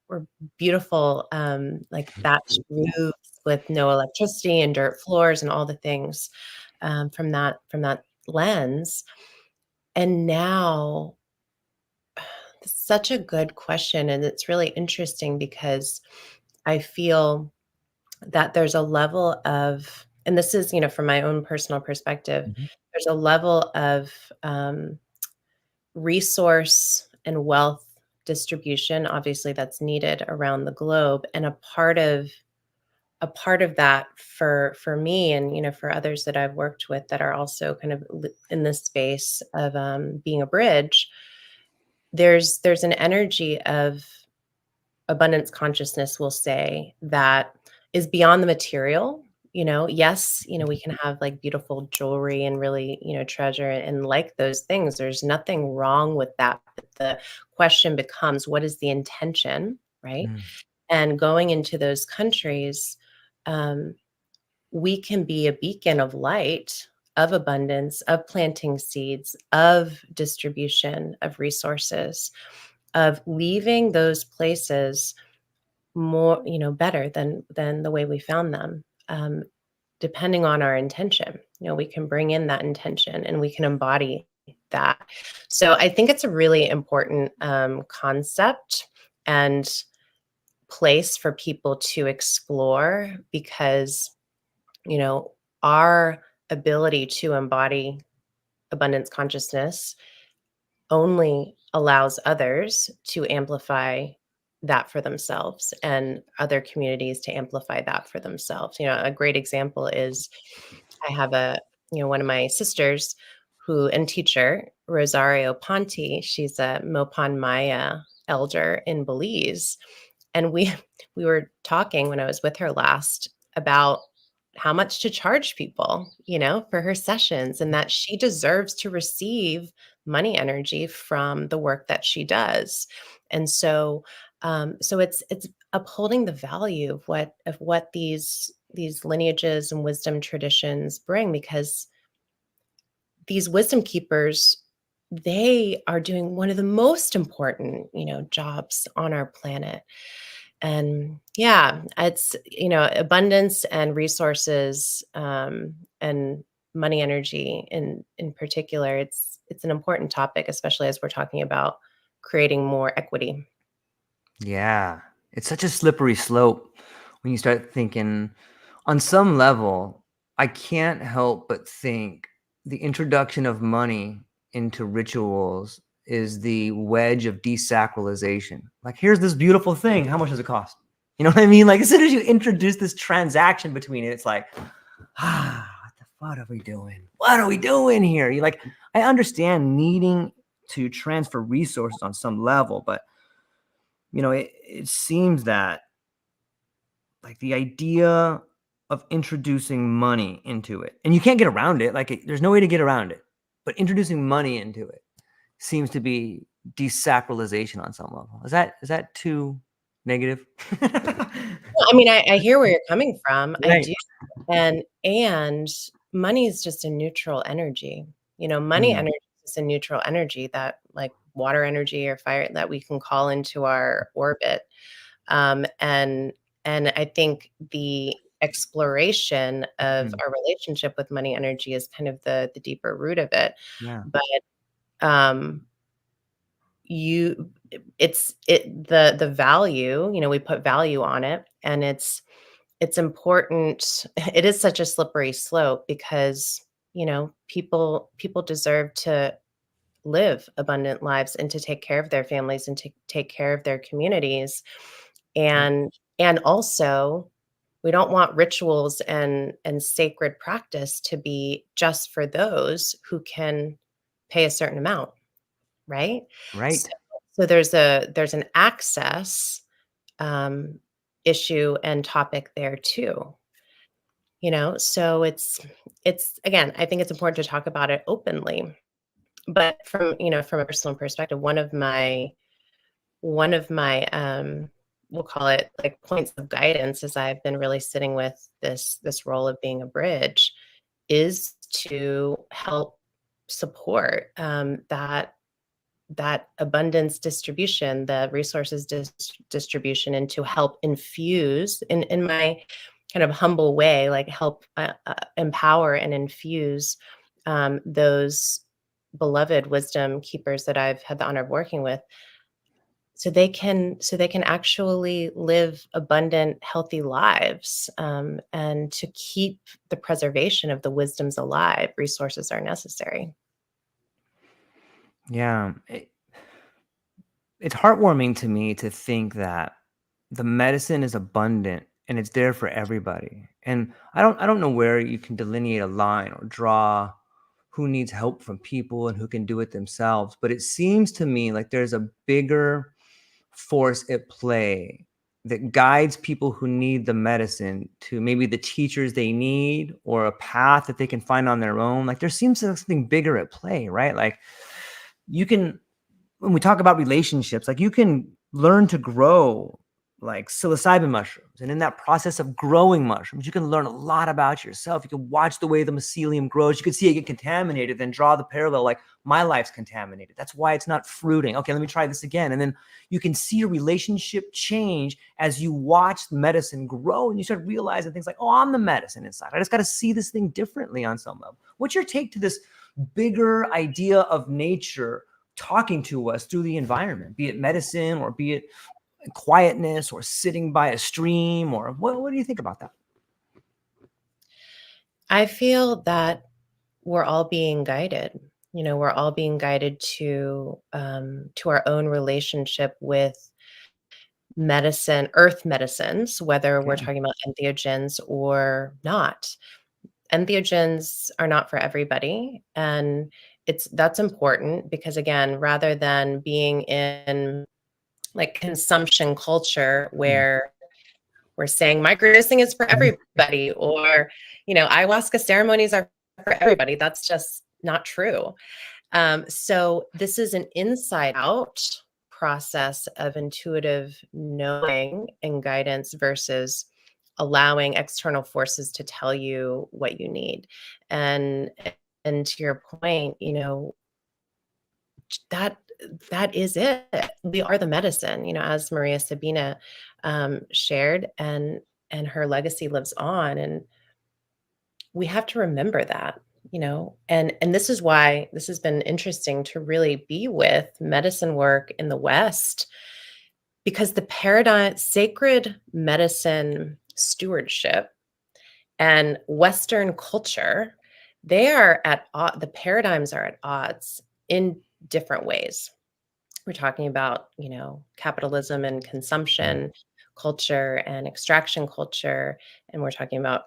were beautiful like thatched roofs with no electricity and dirt floors and all the things from that lens. And now, such a good question, and it's really interesting because I feel that there's a level of, and this is, from my own personal perspective, there's a level of resource and wealth distribution, obviously, that's needed around the globe, and a part of that for me, and for others that I've worked with that are also kind of in this space of being a bridge. There's an energy of abundance consciousness, we'll say, that is beyond the material. Yes, we can have like beautiful jewelry and really, treasure and like those things. There's nothing wrong with that. But the question becomes, what is the intention, right? And going into those countries, we can be a beacon of light, of abundance, of planting seeds, of distribution of resources, of leaving those places more, better than the way we found them. Depending on our intention, we can bring in that intention and we can embody that. So I think it's a really important concept and place for people to explore, because our ability to embody abundance consciousness only allows others to amplify that for themselves, and other communities to amplify that for themselves. A great example is, I have one of my sisters and teacher, Rosario Ponte. She's a Mopan Maya elder in Belize. And we were talking when I was with her last about how much to charge people, for her sessions, and that she deserves to receive money energy from the work that she does. And so, it's upholding the value of what these lineages and wisdom traditions bring, because these wisdom keepers, they are doing one of the most important, jobs on our planet. And yeah, it's, abundance and resources, and money energy in particular. It's an important topic, especially as we're talking about creating more equity. Yeah. It's such a slippery slope when you start thinking on some level. I can't help but think the introduction of money into rituals is the wedge of desacralization. Like, here's this beautiful thing. How much does it cost? You know what I mean? Like, as soon as you introduce this transaction between it, it's like, what the fuck are we doing? What are we doing here? You like, I understand needing to transfer resources on some level, but it seems that like the idea of introducing money into it, and you can't get around it. Like, there's no way to get around it, but introducing money into it seems to be desacralization on some level. Is that too negative? Well, I mean, I hear where you're coming from. I Right. do. And money is just a neutral energy. Money Mm, energy is a neutral energy that, like water energy or fire, that we can call into our orbit. And I think the exploration of mm, our relationship with money energy is kind of the deeper root of it. yeah. But um you the value, we put value on it, and it's important. It is such a slippery slope because, people deserve to live abundant lives and to take care of their families and to take care of their communities. Right. And also, we don't want rituals and sacred practice to be just for those who can pay a certain amount, right? So, Right. so there's an access, um, issue and topic there too. So it's again, I think it's important to talk about it openly. But from a personal perspective, one of my we'll call it like points of guidance, as I've been really sitting with this role of being a bridge, is to help support, that abundance distribution, the resources distribution, and to help infuse in my kind of humble way, like help empower and infuse, those beloved wisdom keepers that I've had the honor of working with, so they can actually live abundant, healthy lives, and to keep the preservation of the wisdoms alive, resources are necessary. Yeah. It's heartwarming to me to think that the medicine is abundant and it's there for everybody. And I don't know where you can delineate a line or draw who needs help from people and who can do it themselves, but it seems to me like there's a bigger force at play that guides people who need the medicine to maybe the teachers they need or a path that they can find on their own. Like, there seems to be something bigger at play, right? Like, you can when we talk about relationships, like, you can learn to grow like psilocybin mushrooms. And in that process of growing mushrooms, you can learn a lot about yourself. You can watch the way the mycelium grows. You can see it get contaminated, then draw the parallel, like, my life's contaminated. That's why it's not fruiting. Okay, let me try this again. And then you can see your relationship change as you watch the medicine grow and you start realizing things like, oh, I'm the medicine inside. I just got to see this thing differently on some level. What's your take to this bigger idea of nature talking to us through the environment, be it medicine or be it quietness or sitting by a stream? Or what do you think about that? I feel that we're all being guided. We're all being guided to our own relationship with medicine, earth medicines, whether we're Okay. talking about entheogens or not. Entheogens are not for everybody, and that's important because, again, rather than being in like consumption culture Mm. where we're saying microdosing is for everybody, or ayahuasca ceremonies are for everybody, that's just not true. So this is an inside out process of intuitive knowing and guidance versus allowing external forces to tell you what you need. And and to your point, that that is it. We are the medicine, as Maria Sabina shared, and her legacy lives on. And we have to remember that, and this is why this has been interesting to really be with medicine work in the West, because the paradigm, sacred medicine stewardship and Western culture, the paradigms are at odds in different ways. We're talking about, capitalism and consumption culture and extraction culture. And we're talking about,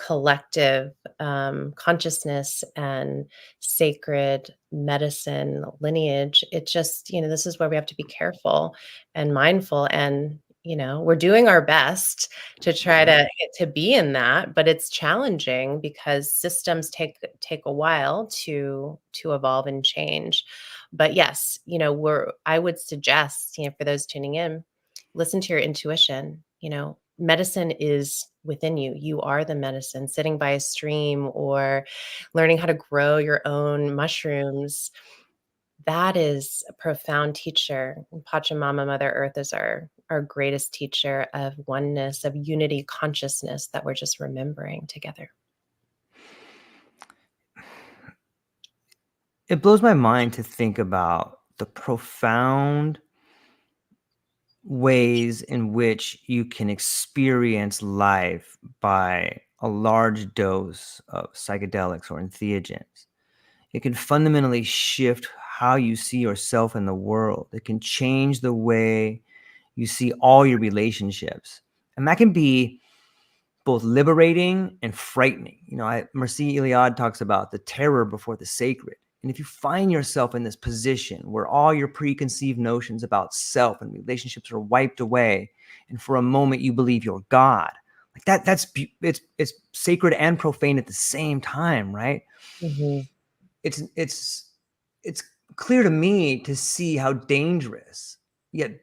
collective consciousness and sacred medicine lineage. It just, this is where we have to be careful and mindful. And, we're doing our best to try to be in that, but it's challenging because systems take a while to evolve and change. But yes, I would suggest, for those tuning in, listen to your intuition. Medicine is within you. You are the medicine. Sitting by a stream or learning how to grow your own mushrooms, that is a profound teacher. And Pachamama, Mother Earth, is our greatest teacher of oneness, of unity consciousness that we're just remembering together. It blows my mind to think about the profound ways in which you can experience life by a large dose of psychedelics or entheogens. It can fundamentally shift how you see yourself in the world. It can change the way you see all your relationships. And that can be both liberating and frightening. Mircea Eliade talks about the terror before the sacred. And if you find yourself in this position where all your preconceived notions about self and relationships are wiped away, and for a moment you believe you're God, like it's sacred and profane at the same time, right? Mm-hmm. It's clear to me to see how dangerous yet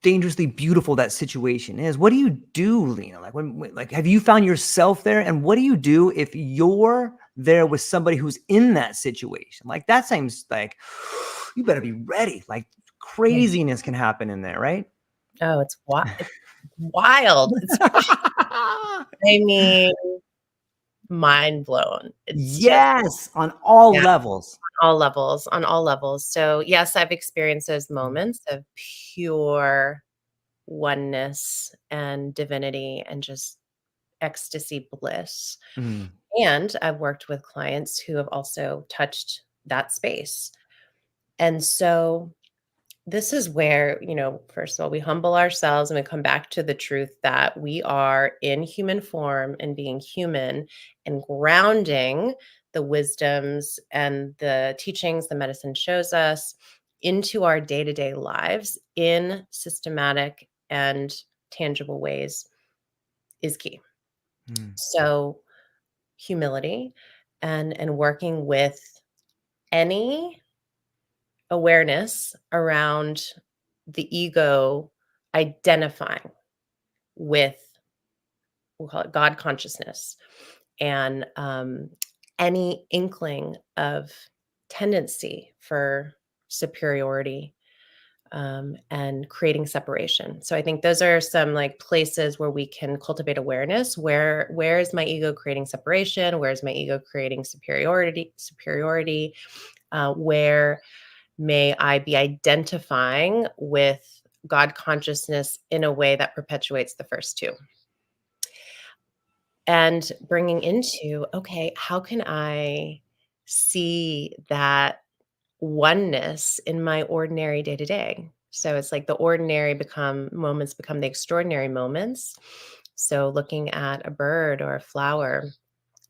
dangerously beautiful that situation is. What do you do, Lena? Like have you found yourself there? And what do you do if you're there with somebody who's in that situation? Like, that seems like you better be ready. Like, craziness can happen in there, right? Oh, it's wild. It's I mean, mind blown. It's just, Yes, on all yeah, levels. on all levels. So yes, I've experienced those moments of pure oneness and divinity and just ecstasy bliss. Mm. And I've worked with clients who have also touched that space. And so this is where, first of all, we humble ourselves and we come back to the truth that we are in human form and being human, and grounding the wisdoms and the teachings the medicine shows us into our day-to-day lives in systematic and tangible ways is key. Mm. So humility and working with any awareness around the ego identifying with, we'll call it God consciousness, and any inkling of tendency for superiority, and creating separation. So I think those are some like places where we can cultivate awareness. Where is my ego creating separation? Where is my ego creating superiority? Where may I be identifying with God consciousness in a way that perpetuates the first two? And bringing into, okay, how can I see that oneness in my ordinary day to day? So it's like the ordinary moments become the extraordinary moments. So looking at a bird or a flower,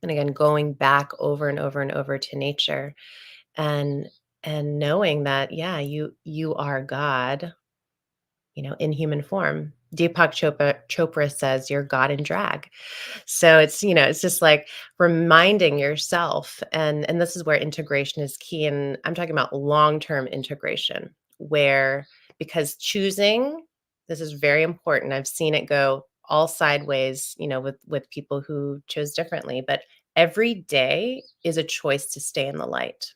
and again, going back over and over and over to nature, and knowing that, yeah, you are God, in human form. Deepak Chopra says you're God in drag. So it's just like reminding yourself, and this is where integration is key. And I'm talking about long-term integration, where, because choosing, this is very important. I've seen it go all sideways, with people who chose differently, but every day is a choice to stay in the light.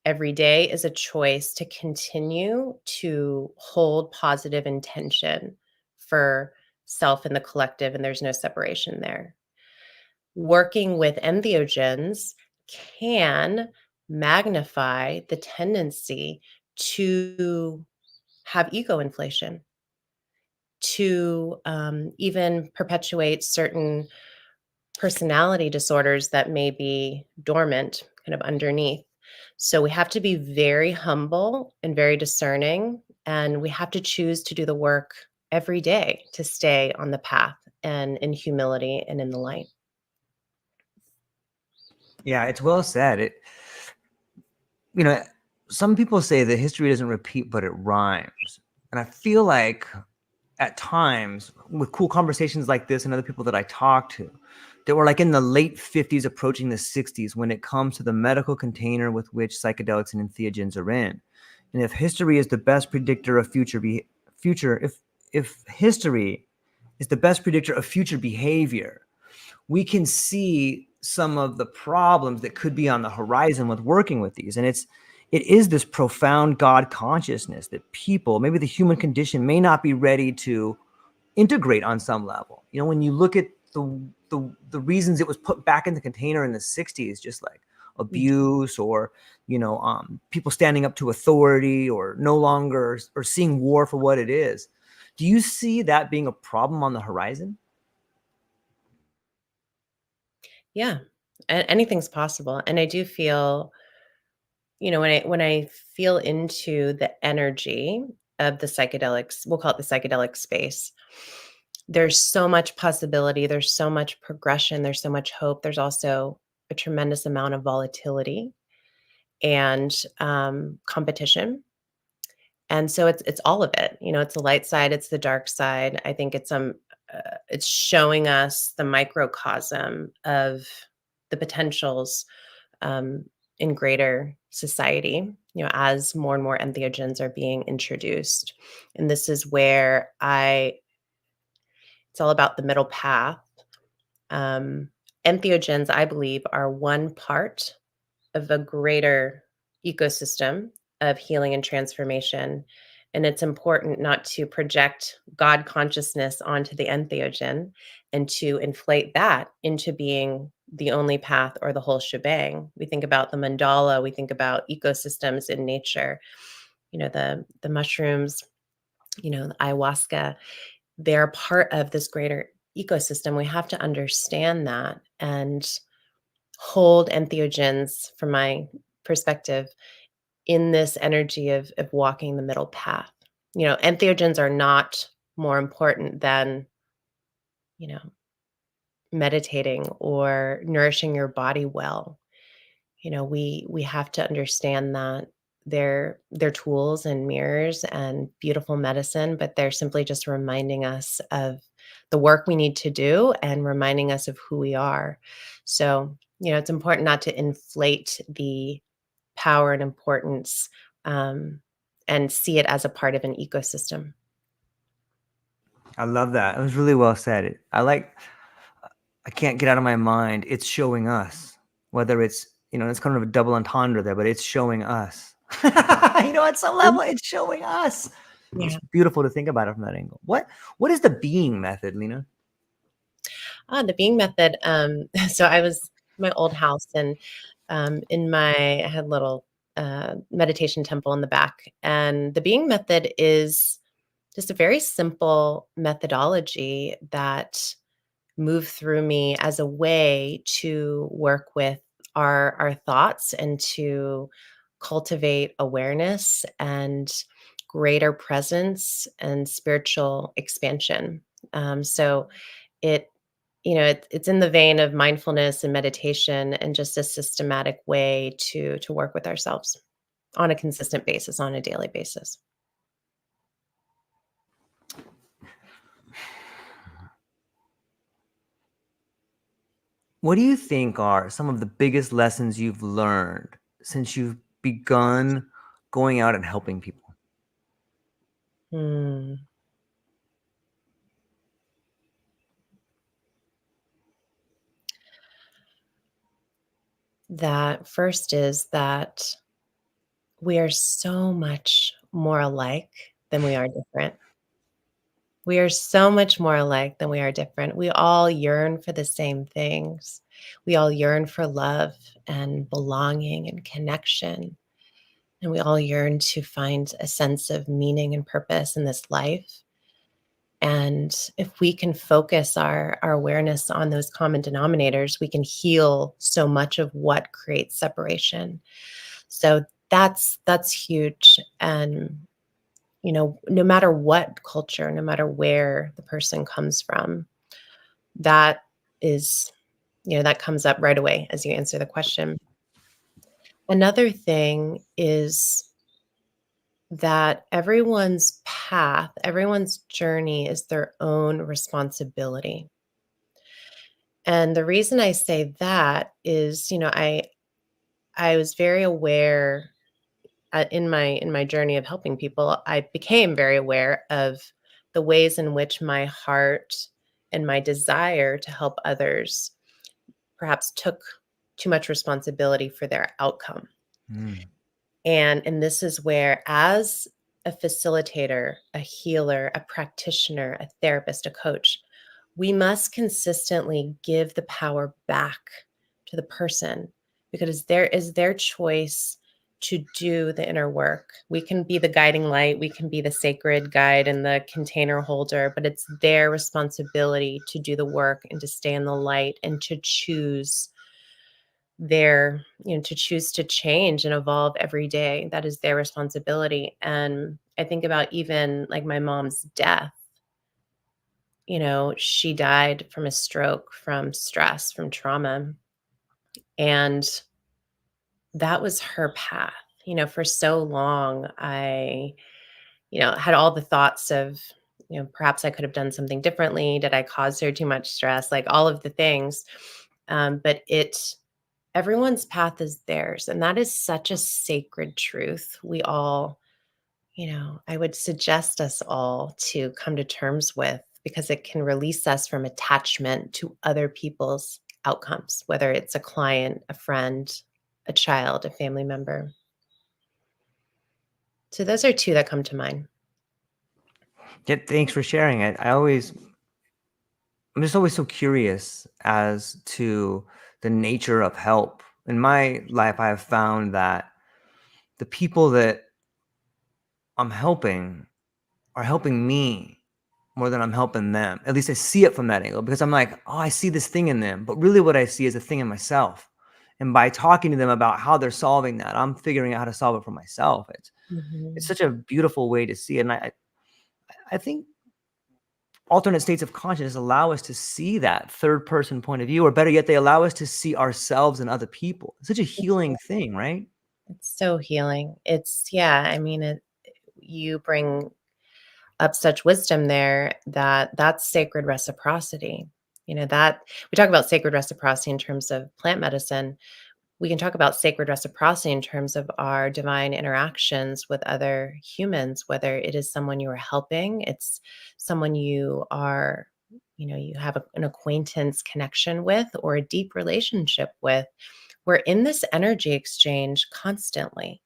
every day is a choice to continue to hold positive intention for self and the collective, and there's no separation there. Working with entheogens can magnify the tendency to have ego inflation, to even perpetuate certain personality disorders that may be dormant kind of underneath. So we have to be very humble and very discerning, and we have to choose to do the work every day to stay on the path and in humility and in the light. Yeah, it's well said. You know, some people say that history doesn't repeat, but it rhymes. And I feel like at times with cool conversations like this and other people that I talk to, that were like in the late 50s, approaching the 60s, when it comes to the medical container with which psychedelics and entheogens are in. And if history is the best predictor of if history is the best predictor of future behavior, we can see some of the problems that could be on the horizon with working with these. And it is this profound God consciousness that people, maybe the human condition, may not be ready to integrate on some level. You know, when you look at the reasons it was put back in the container in the 60s, just like abuse or, people standing up to authority or no longer, or seeing war for what it is. Do you see that being a problem on the horizon? Yeah, anything's possible. And I do feel, when I feel into the energy of the psychedelics, we'll call it the psychedelic space, there's so much possibility, there's so much progression, there's so much hope. There's also a tremendous amount of volatility and competition. And so it's all of it. It's the light side, it's the dark side. I think it's showing us the microcosm of the potentials um, in greater society, as more and more entheogens are being introduced. And this is where it's all about the middle path. Um, Entheogens, I believe, are one part of a greater ecosystem of healing and transformation. And it's important not to project God consciousness onto the entheogen and to inflate that into being the only path or the whole shebang. We think about the mandala, we think about ecosystems in nature, the mushrooms, the ayahuasca, they're part of this greater ecosystem. We have to understand that and hold entheogens, from my perspective, in this energy of walking the middle path. Entheogens are not more important than, you know, meditating or nourishing your body well. We have to understand that they're tools and mirrors and beautiful medicine, but they're simply just reminding us of the work we need to do and reminding us of who we are. So, it's important not to inflate the power and importance, um, and see it as a part of an ecosystem. I love that. It was really well said. I can't get out of my mind. It's showing us, whether it's kind of a double entendre there, but it's showing us. At some level, it's showing us. It's Yeah. beautiful to think about it from that angle. What is the being method, Lena? The being method. So I was in my old house, and I had a little meditation temple in the back, and the being method is just a very simple methodology that moved through me as a way to work with our thoughts and to cultivate awareness and greater presence and spiritual expansion. So it it's in the vein of mindfulness and meditation, and just a systematic way to work with ourselves on a consistent basis, on a daily basis. What do you think are some of the biggest lessons you've learned since you've begun going out and helping people? Hmm. That first is that we are so much more alike than we are different. We are so much more alike than we are different. We all yearn for the same things. We all yearn for love and belonging and connection. And we all yearn to find a sense of meaning and purpose in this life. And if we can focus our awareness on those common denominators, we can heal so much of what creates separation. So that's huge. And no matter what culture, no matter where the person comes from, that is, that comes up right away as you answer the question. Another thing is that everyone's path, everyone's journey is their own responsibility. And the reason I say that is, I was very aware in my journey of helping people. I became very aware of the ways in which my heart and my desire to help others perhaps took too much responsibility for their outcome. Mm. And this is where, as a facilitator, a healer, a practitioner, a therapist, a coach, we must consistently give the power back to the person, because there is their choice to do the inner work. We can be the guiding light, we can be the sacred guide and the container holder, but it's their responsibility to do the work and to stay in the light and to choose to choose to change and evolve every day. That is their responsibility. And I think about even like my mom's death. She died from a stroke, from stress, from trauma. And that was her path. For so long, I, had all the thoughts of, perhaps I could have done something differently. Did I cause her too much stress? Like all of the things. But everyone's path is theirs. And that is such a sacred truth. We all, I would suggest us all to come to terms with, because it can release us from attachment to other people's outcomes, whether it's a client, a friend, a child, a family member. So those are two that come to mind. Yeah, thanks for sharing it. I'm just always so curious as to the nature of help. In my life, I have found that the people that I'm helping are helping me more than I'm helping them. At least I see it from that angle, because I'm like, oh, I see this thing in them. But really what I see is a thing in myself. And by talking to them about how they're solving that, I'm figuring out how to solve it for myself. It's such a beautiful way to see it. And I think alternate states of consciousness allow us to see that third person point of view, or better yet, they allow us to see ourselves and other people. It's such a healing thing, right? It's so healing. You bring up such wisdom there, that's sacred reciprocity. That we talk about sacred reciprocity in terms of plant medicine. We can talk about sacred reciprocity in terms of our divine interactions with other humans, whether it is someone you are helping, it's someone you have an acquaintance connection with or a deep relationship with. We're in this energy exchange constantly.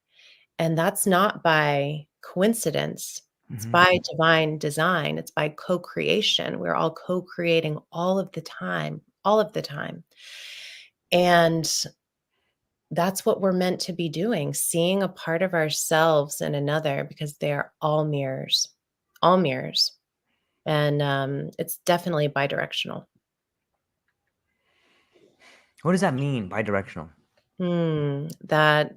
And that's not by coincidence. It's Mm-hmm. by divine design. It's by co-creation. We're all co-creating all of the time, all of the time. And that's what we're meant to be doing, seeing a part of ourselves in another, because they are all mirrors, all mirrors. And it's definitely bidirectional. What does that mean, bidirectional? That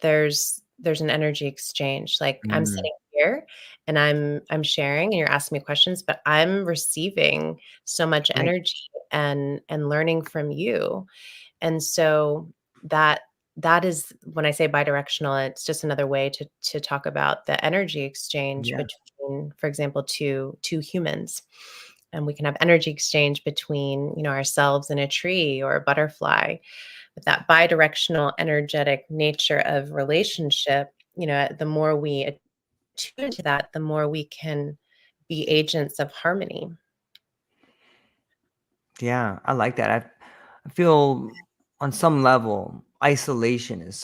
there's an energy exchange. Like I'm Mm, sitting here and I'm sharing and you're asking me questions, but I'm receiving so much right. energy and learning from you. And so that that is, when I say bidirectional, it's just another way to talk about the energy exchange Yeah. between, for example, two humans. And we can have energy exchange between, ourselves and a tree or a butterfly. But that bidirectional energetic nature of relationship, the more we attune to that, the more we can be agents of harmony. Yeah. I like that. I feel on some level, isolation is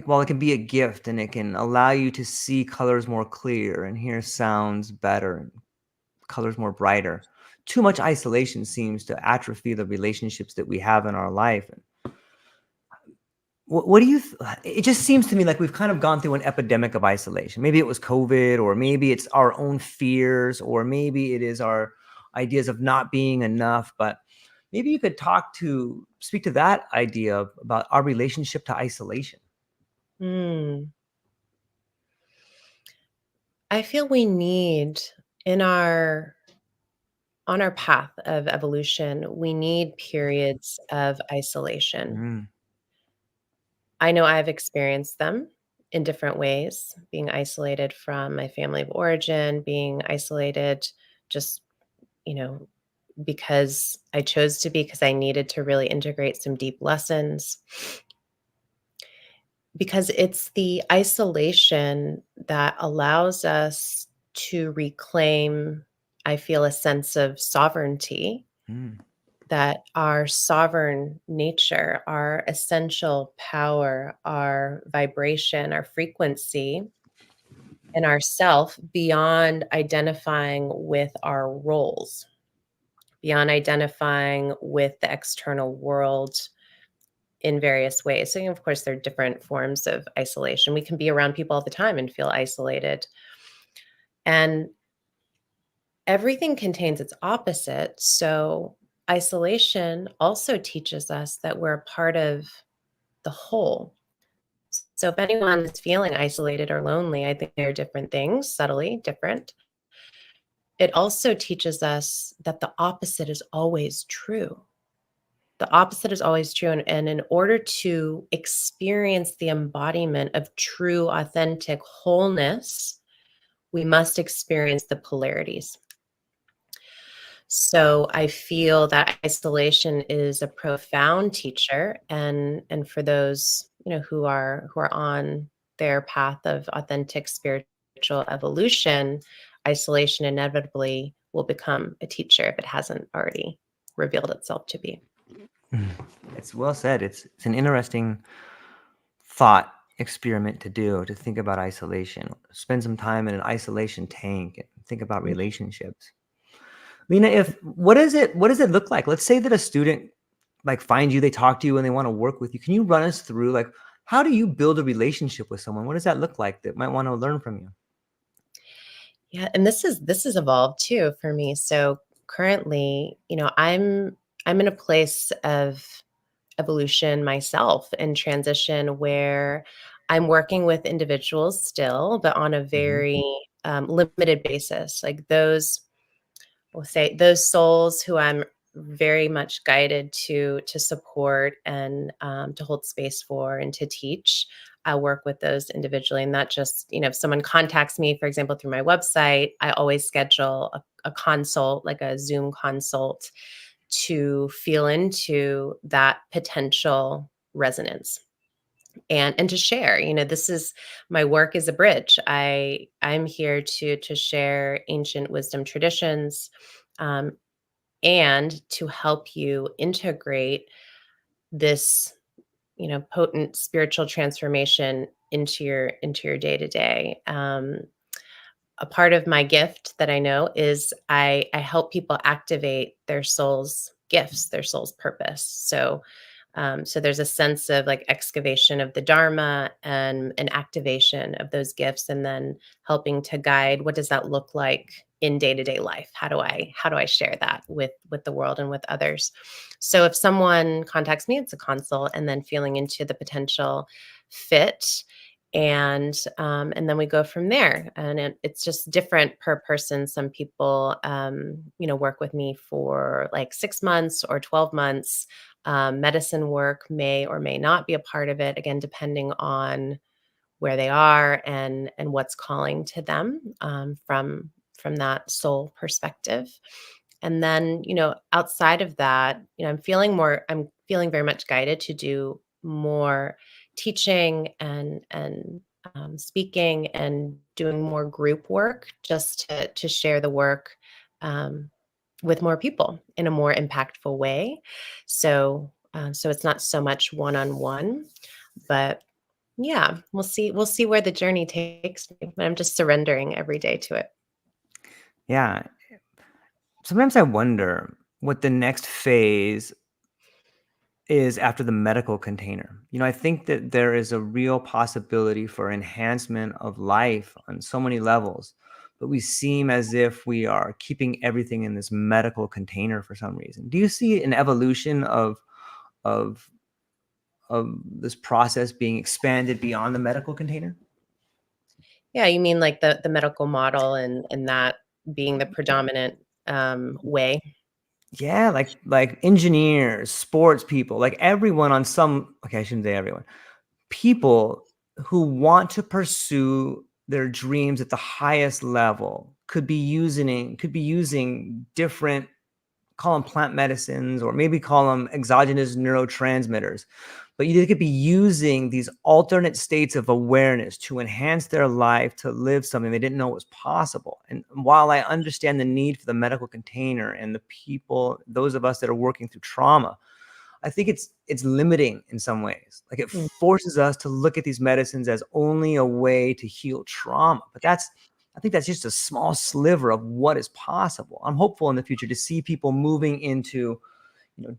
while it can be a gift and it can allow you to see colors more clear and hear sounds better and colors more brighter, too much isolation seems to atrophy the relationships that we have in our life. What do you it just seems to me like we've kind of gone through an epidemic of isolation. Maybe it was COVID, or maybe it's our own fears, or maybe it is our ideas of not being enough. But maybe you could speak to that idea about our relationship to isolation. I feel we need on our path of evolution, we need periods of isolation. Mm, I know I've experienced them in different ways, being isolated from my family of origin, being isolated just, you know, because I chose to be, because I needed to really integrate some deep lessons. Because it's the isolation that allows us to reclaim, I feel, a sense of sovereignty, mm, that our sovereign nature, our essential power, our vibration, our frequency, and our self, beyond identifying with our roles, beyond identifying with the external world in various ways. So, of course, there are different forms of isolation. We can be around people all the time and feel isolated. And everything contains its opposite. So, isolation also teaches us that we're a part of the whole. So, if anyone is feeling isolated or lonely, I think they're different things, subtly different. It also teaches us that the opposite is always true. The opposite is always true. And in order to experience the embodiment of true, authentic wholeness, we must experience the polarities. So I feel that isolation is a profound teacher, and for those, who are on their path of authentic spiritual evolution, isolation inevitably will become a teacher if it hasn't already revealed itself to be. mm. It's well said. It's an interesting thought experiment to do, to think about isolation. Spend some time in an isolation tank and think about relationships. Lena, if what does it look like? Let's say that a student like finds you, they talk to you and they want to work with you. Can you run us through like how do you build a relationship with someone? What does that look like that might want to learn from you? Yeah, and this is evolved too for me. So currently, I'm in a place of evolution myself and transition where I'm working with individuals still, but on a Mhm. very limited basis. Like we'll say those souls who I'm very much guided to support and to hold space for and to teach. I work with those individually, and not just, if someone contacts me, for example, through my website, I always schedule a consult, like a Zoom consult, to feel into that potential resonance and to share. This is my work is a bridge. I'm here to share ancient wisdom traditions, um, and to help you integrate this, potent spiritual transformation into your day to day. A part of my gift that I know is I help people activate their soul's gifts, their soul's purpose. So there's a sense of like excavation of the Dharma and an activation of those gifts, and then helping to guide what does that look like in day-to-day life? How do I share that with the world and with others? So if someone contacts me, it's a consult, and then feeling into the potential fit, and then we go from there. And it's just different per person. Some people work with me for like 6 months or 12 months. Medicine work may or may not be a part of it, again, depending on where they are and what's calling to them, from that soul perspective. And then, outside of that, I'm feeling very much guided to do more teaching and speaking and doing more group work, just to share the work um, with more people in a more impactful way. So it's not so much one-on-one, but Yeah, we'll see where the journey takes me, but I'm just surrendering every day to it. Yeah. Sometimes I wonder what the next phase is after the medical container. I think that there is a real possibility for enhancement of life on so many levels, but we seem as if we are keeping everything in this medical container for some reason. Do you see an evolution of of this process being expanded beyond the medical container? Yeah, you mean like the medical model and that being the predominant way? Yeah, like engineers, sports people, like everyone on some, okay, I shouldn't say everyone. People who want to pursue their dreams at the highest level could be using different, call them plant medicines, or maybe call them exogenous neurotransmitters, but they could be using these alternate states of awareness to enhance their life, to live something they didn't know was possible. And while I understand the need for the medical container and the people, those of us that are working through trauma, I think it's limiting in some ways. Like, it Mm. forces us to look at these medicines as only a way to heal trauma. But I think that's just a small sliver of what is possible. I'm hopeful in the future to see people moving into,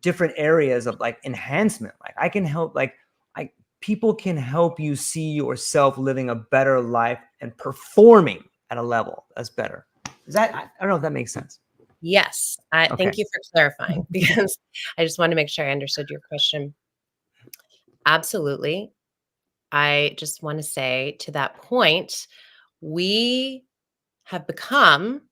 different areas of like enhancement. Like, I can help, like, I people can help you see yourself living a better life and performing at a level that's better. I don't know if that makes sense. Yes, Okay. thank you for clarifying because I just wanted to make sure I understood your question. Absolutely. I just want to say to that point, we have become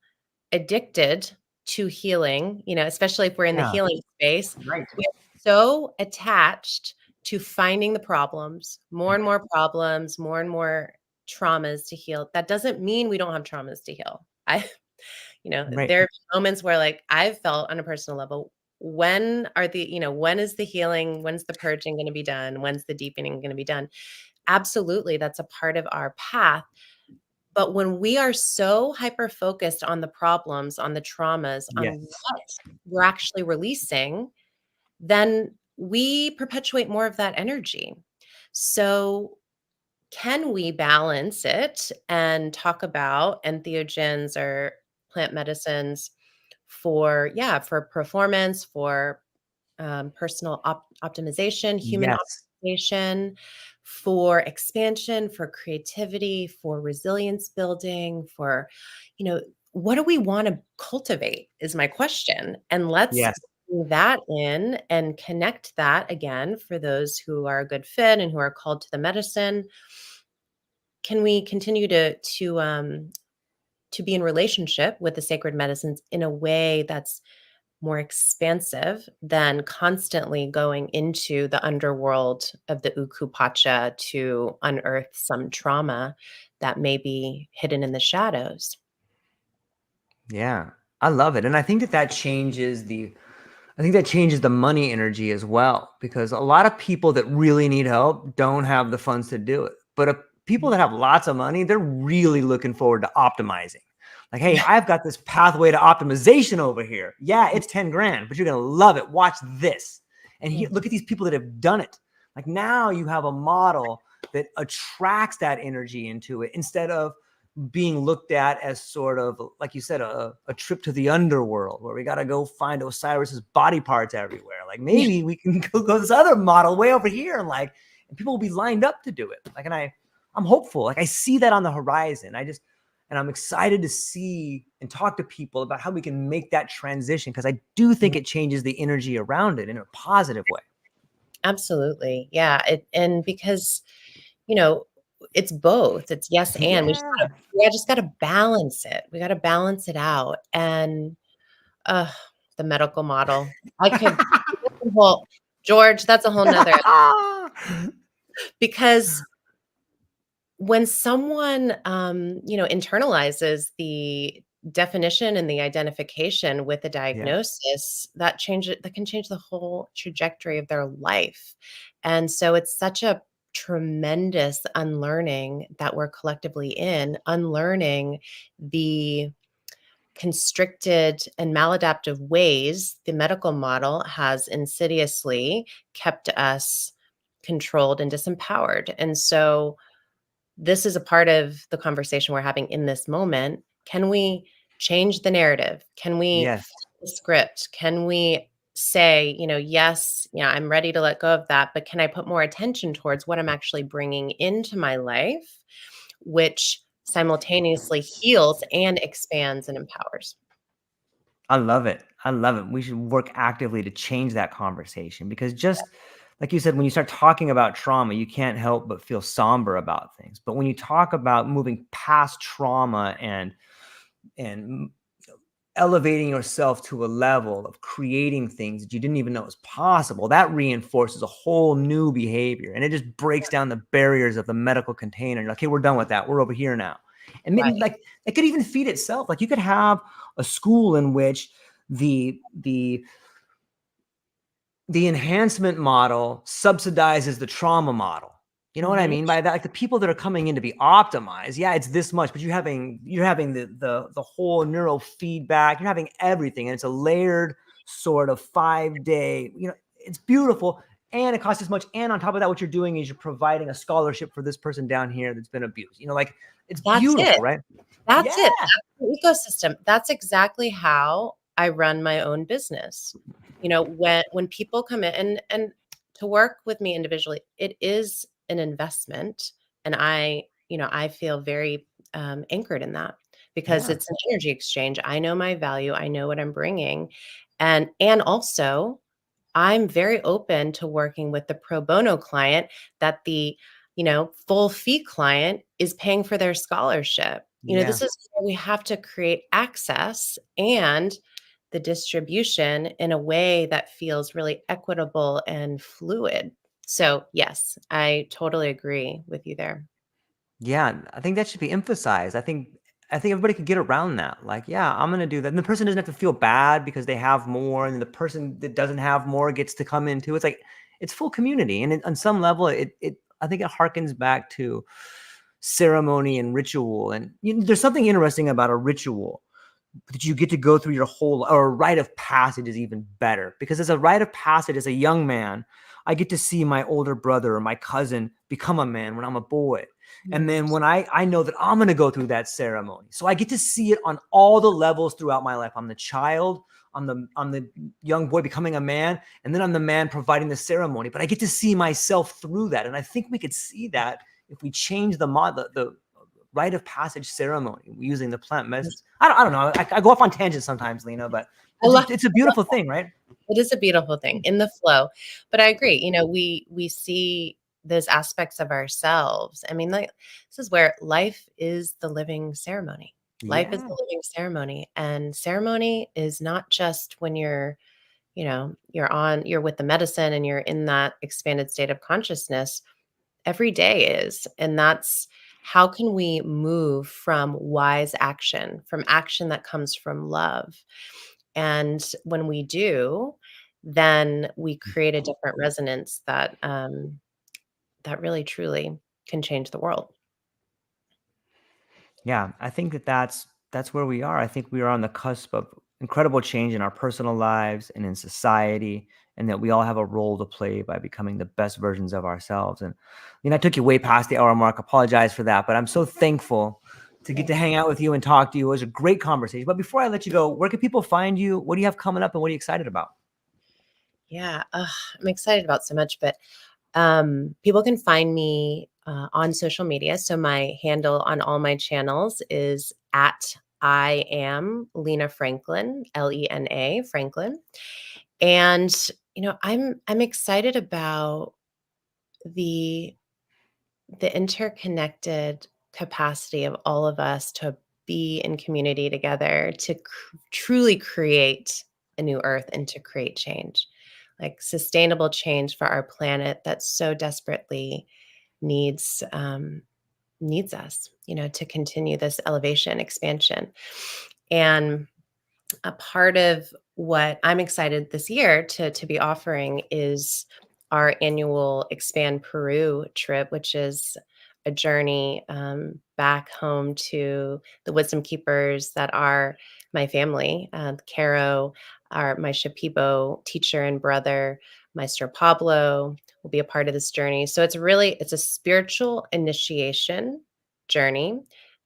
addicted to healing, especially if we're in the Yeah. healing space. Right. We are so attached to finding the problems, more and more problems, more and more traumas to heal. That doesn't mean we don't have traumas to heal. Right. There are moments where like I've felt on a personal level, when is the healing, when's the purging going to be done? When's the deepening going to be done? Absolutely, that's a part of our path. But when we are so hyper focused on the problems, on the traumas, on Yes. what we're actually releasing, then we perpetuate more of that energy. So, can we balance it and talk about entheogens or plant medicines for, yeah, for performance, for personal optimization, human Yes. optimization, for expansion, for creativity, for resilience building, for, you know, what do we want to cultivate is my question. And let's Yes. bring that in and connect that again for those who are a good fit and who are called to the medicine. Can we continue to be in relationship with the sacred medicines in a way that's more expansive than constantly going into the underworld of the Ukupacha to unearth some trauma that may be hidden in the shadows? Yeah. I love it. And I think that changes the money energy as well, because a lot of people that really need help don't have the funds to do it. But people that have lots of money, they're really looking forward to optimizing. Like, hey, I've got this pathway to optimization over here. Yeah, it's 10 grand, but you're going to love it. Watch this. And look at these people that have done it. Like, now you have a model that attracts that energy into it, instead of being looked at as sort of, like you said, a trip to the underworld where we got to go find Osiris's body parts everywhere. Like, maybe we can go this other model way over here, and people will be lined up to do it. Like, and I'm hopeful. Like, I see that on the horizon. And I'm excited to see and talk to people about how we can make that transition, because I do think it changes the energy around it in a positive way. Absolutely. Yeah. And because, you know, it's both. It's yes and Yeah. we just gotta balance it. We gotta balance it out. And uh the medical model. I could well, George, that's a whole nother because when someone internalizes the definition and the identification with a Yeah. diagnosis, that can change the whole trajectory of their life. And so it's such a tremendous unlearning that we're collectively unlearning the constricted and maladaptive ways the medical model has insidiously kept us controlled and disempowered. And so this is a part of the conversation we're having in this moment. Can we change the narrative? Can we Yes. flip the script? Can we say, yes, I'm ready to let go of that, but can I put more attention towards what I'm actually bringing into my life, which simultaneously heals and expands and empowers? I love it. I love it. We should work actively to change that conversation, because just like you said, when you start talking about trauma, you can't help but feel somber about things. But when you talk about moving past trauma and elevating yourself to a level of creating things that you didn't even know was possible, that reinforces a whole new behavior, and it just breaks down the barriers of the medical container. You're like, okay, we're done with that. We're over here now. And maybe, Right. like, it could even feed itself. Like, you could have a school in which the enhancement model subsidizes the trauma model. You know what I Mhm. mean by that? Like, the people that are coming in to be optimized, yeah, it's this much, but you're having the whole neurofeedback, you're having everything, and it's a layered sort of 5-day. It's beautiful, and it costs as much. And on top of that, what you're doing is you're providing a scholarship for this person down here that's been abused. Like, it's That's it. beautiful, right? That's Yeah. it. That's the ecosystem. That's exactly how I run my own business. When people come in and to work with me individually, it is an investment, and I feel very anchored in that, because Yeah. it's an energy exchange. I know my value. I know what I'm bringing, and also I'm very open to working with the pro bono client that the, full fee client is paying for their scholarship. Yeah. This is where we have to create access and the distribution in a way that feels really equitable and fluid. So, yes, I totally agree with you there. Yeah, I think that should be emphasized. I think everybody could get around that. Like, yeah, I'm gonna do that. And the person doesn't have to feel bad because they have more, and the person that doesn't have more gets to come in too. It's like, it's full community. And on some level, it I think it harkens back to ceremony and ritual. And there's something interesting about a ritual that you get to go through your whole, or a rite of passage is even better, because as a rite of passage, as a young man, I get to see my older brother or my cousin become a man when I'm a boy. And then when I know that I'm going to go through that ceremony, so I get to see it on all the levels throughout my life. I'm the child, I'm the young boy becoming a man, and then I'm the man providing the ceremony. But I get to see myself through that, and I think we could see that if we change the rite of passage ceremony using the plant medicines. I don't know. I go off on tangents sometimes, Lena, but I it's love it's a beautiful thing, right? It is a beautiful thing in the flow. But I agree, we see those aspects of ourselves. I mean, like, this is where life is the living ceremony. Life is Yeah. the living ceremony. And ceremony is not just when you're with the medicine and you're in that expanded state of consciousness. Every day is. And that's how can we move from wise action, from action that comes from love. And when we do, then we create a different resonance that really truly can change the world. Yeah, I think that's where we are. I think we are on the cusp of incredible change in our personal lives and in society, and that we all have a role to play by becoming the best versions of ourselves. And I took you way past the hour mark. Apologize for that, but I'm so thankful to get to hang out with you and talk to you. It was a great conversation. But before I let you go, where can people find you? What do you have coming up, and what are you excited about? Yeah, I'm excited about so much, but people can find me on social media. So my handle on all my channels is at I am Lena Franklin, Lena Franklin. And I'm excited about the the interconnected capacity of all of us to be in community together to truly create a new earth and to create change, like sustainable change for our planet that so desperately needs needs us, to continue this elevation expansion. And a part of what I'm excited this year to be offering is our annual Expand Peru trip, which is a journey back home to the wisdom keepers that are my family. Caro, my Shipibo teacher and brother, Maestro Pablo, will be a part of this journey. So it's a spiritual initiation journey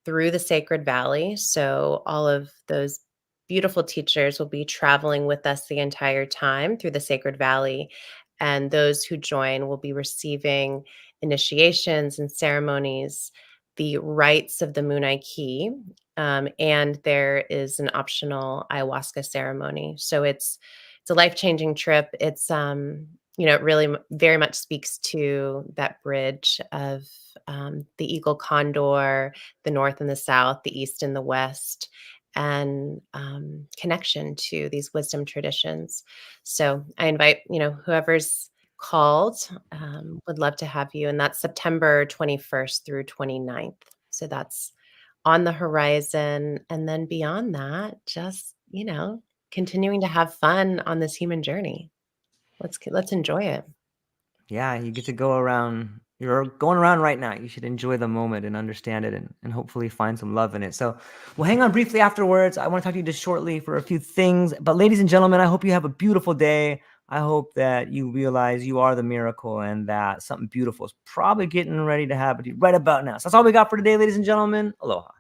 through the Sacred Valley. So all of those beautiful teachers will be traveling with us the entire time through the Sacred Valley. And those who join will be receiving initiations and ceremonies, the rites of the Munai Ki, and there is an optional ayahuasca ceremony. So it's a life-changing trip. It's it really very much speaks to that bridge of the eagle condor, the north and the south, the east and the west, and connection to these wisdom traditions. So I invite, whoever's called, would love to have you. And that's September 21st through 29th. So that's on the horizon. And then beyond that, just, continuing to have fun on this human journey. Let's enjoy it. Yeah, you get to go around. You're going around right now. You should enjoy the moment and understand it and hopefully find some love in it. So we'll hang on briefly afterwards. I want to talk to you just shortly for a few things. But ladies and gentlemen, I hope you have a beautiful day. I hope that you realize you are the miracle and that something beautiful is probably getting ready to happen to you right about now. So that's all we got for today, ladies and gentlemen. Aloha.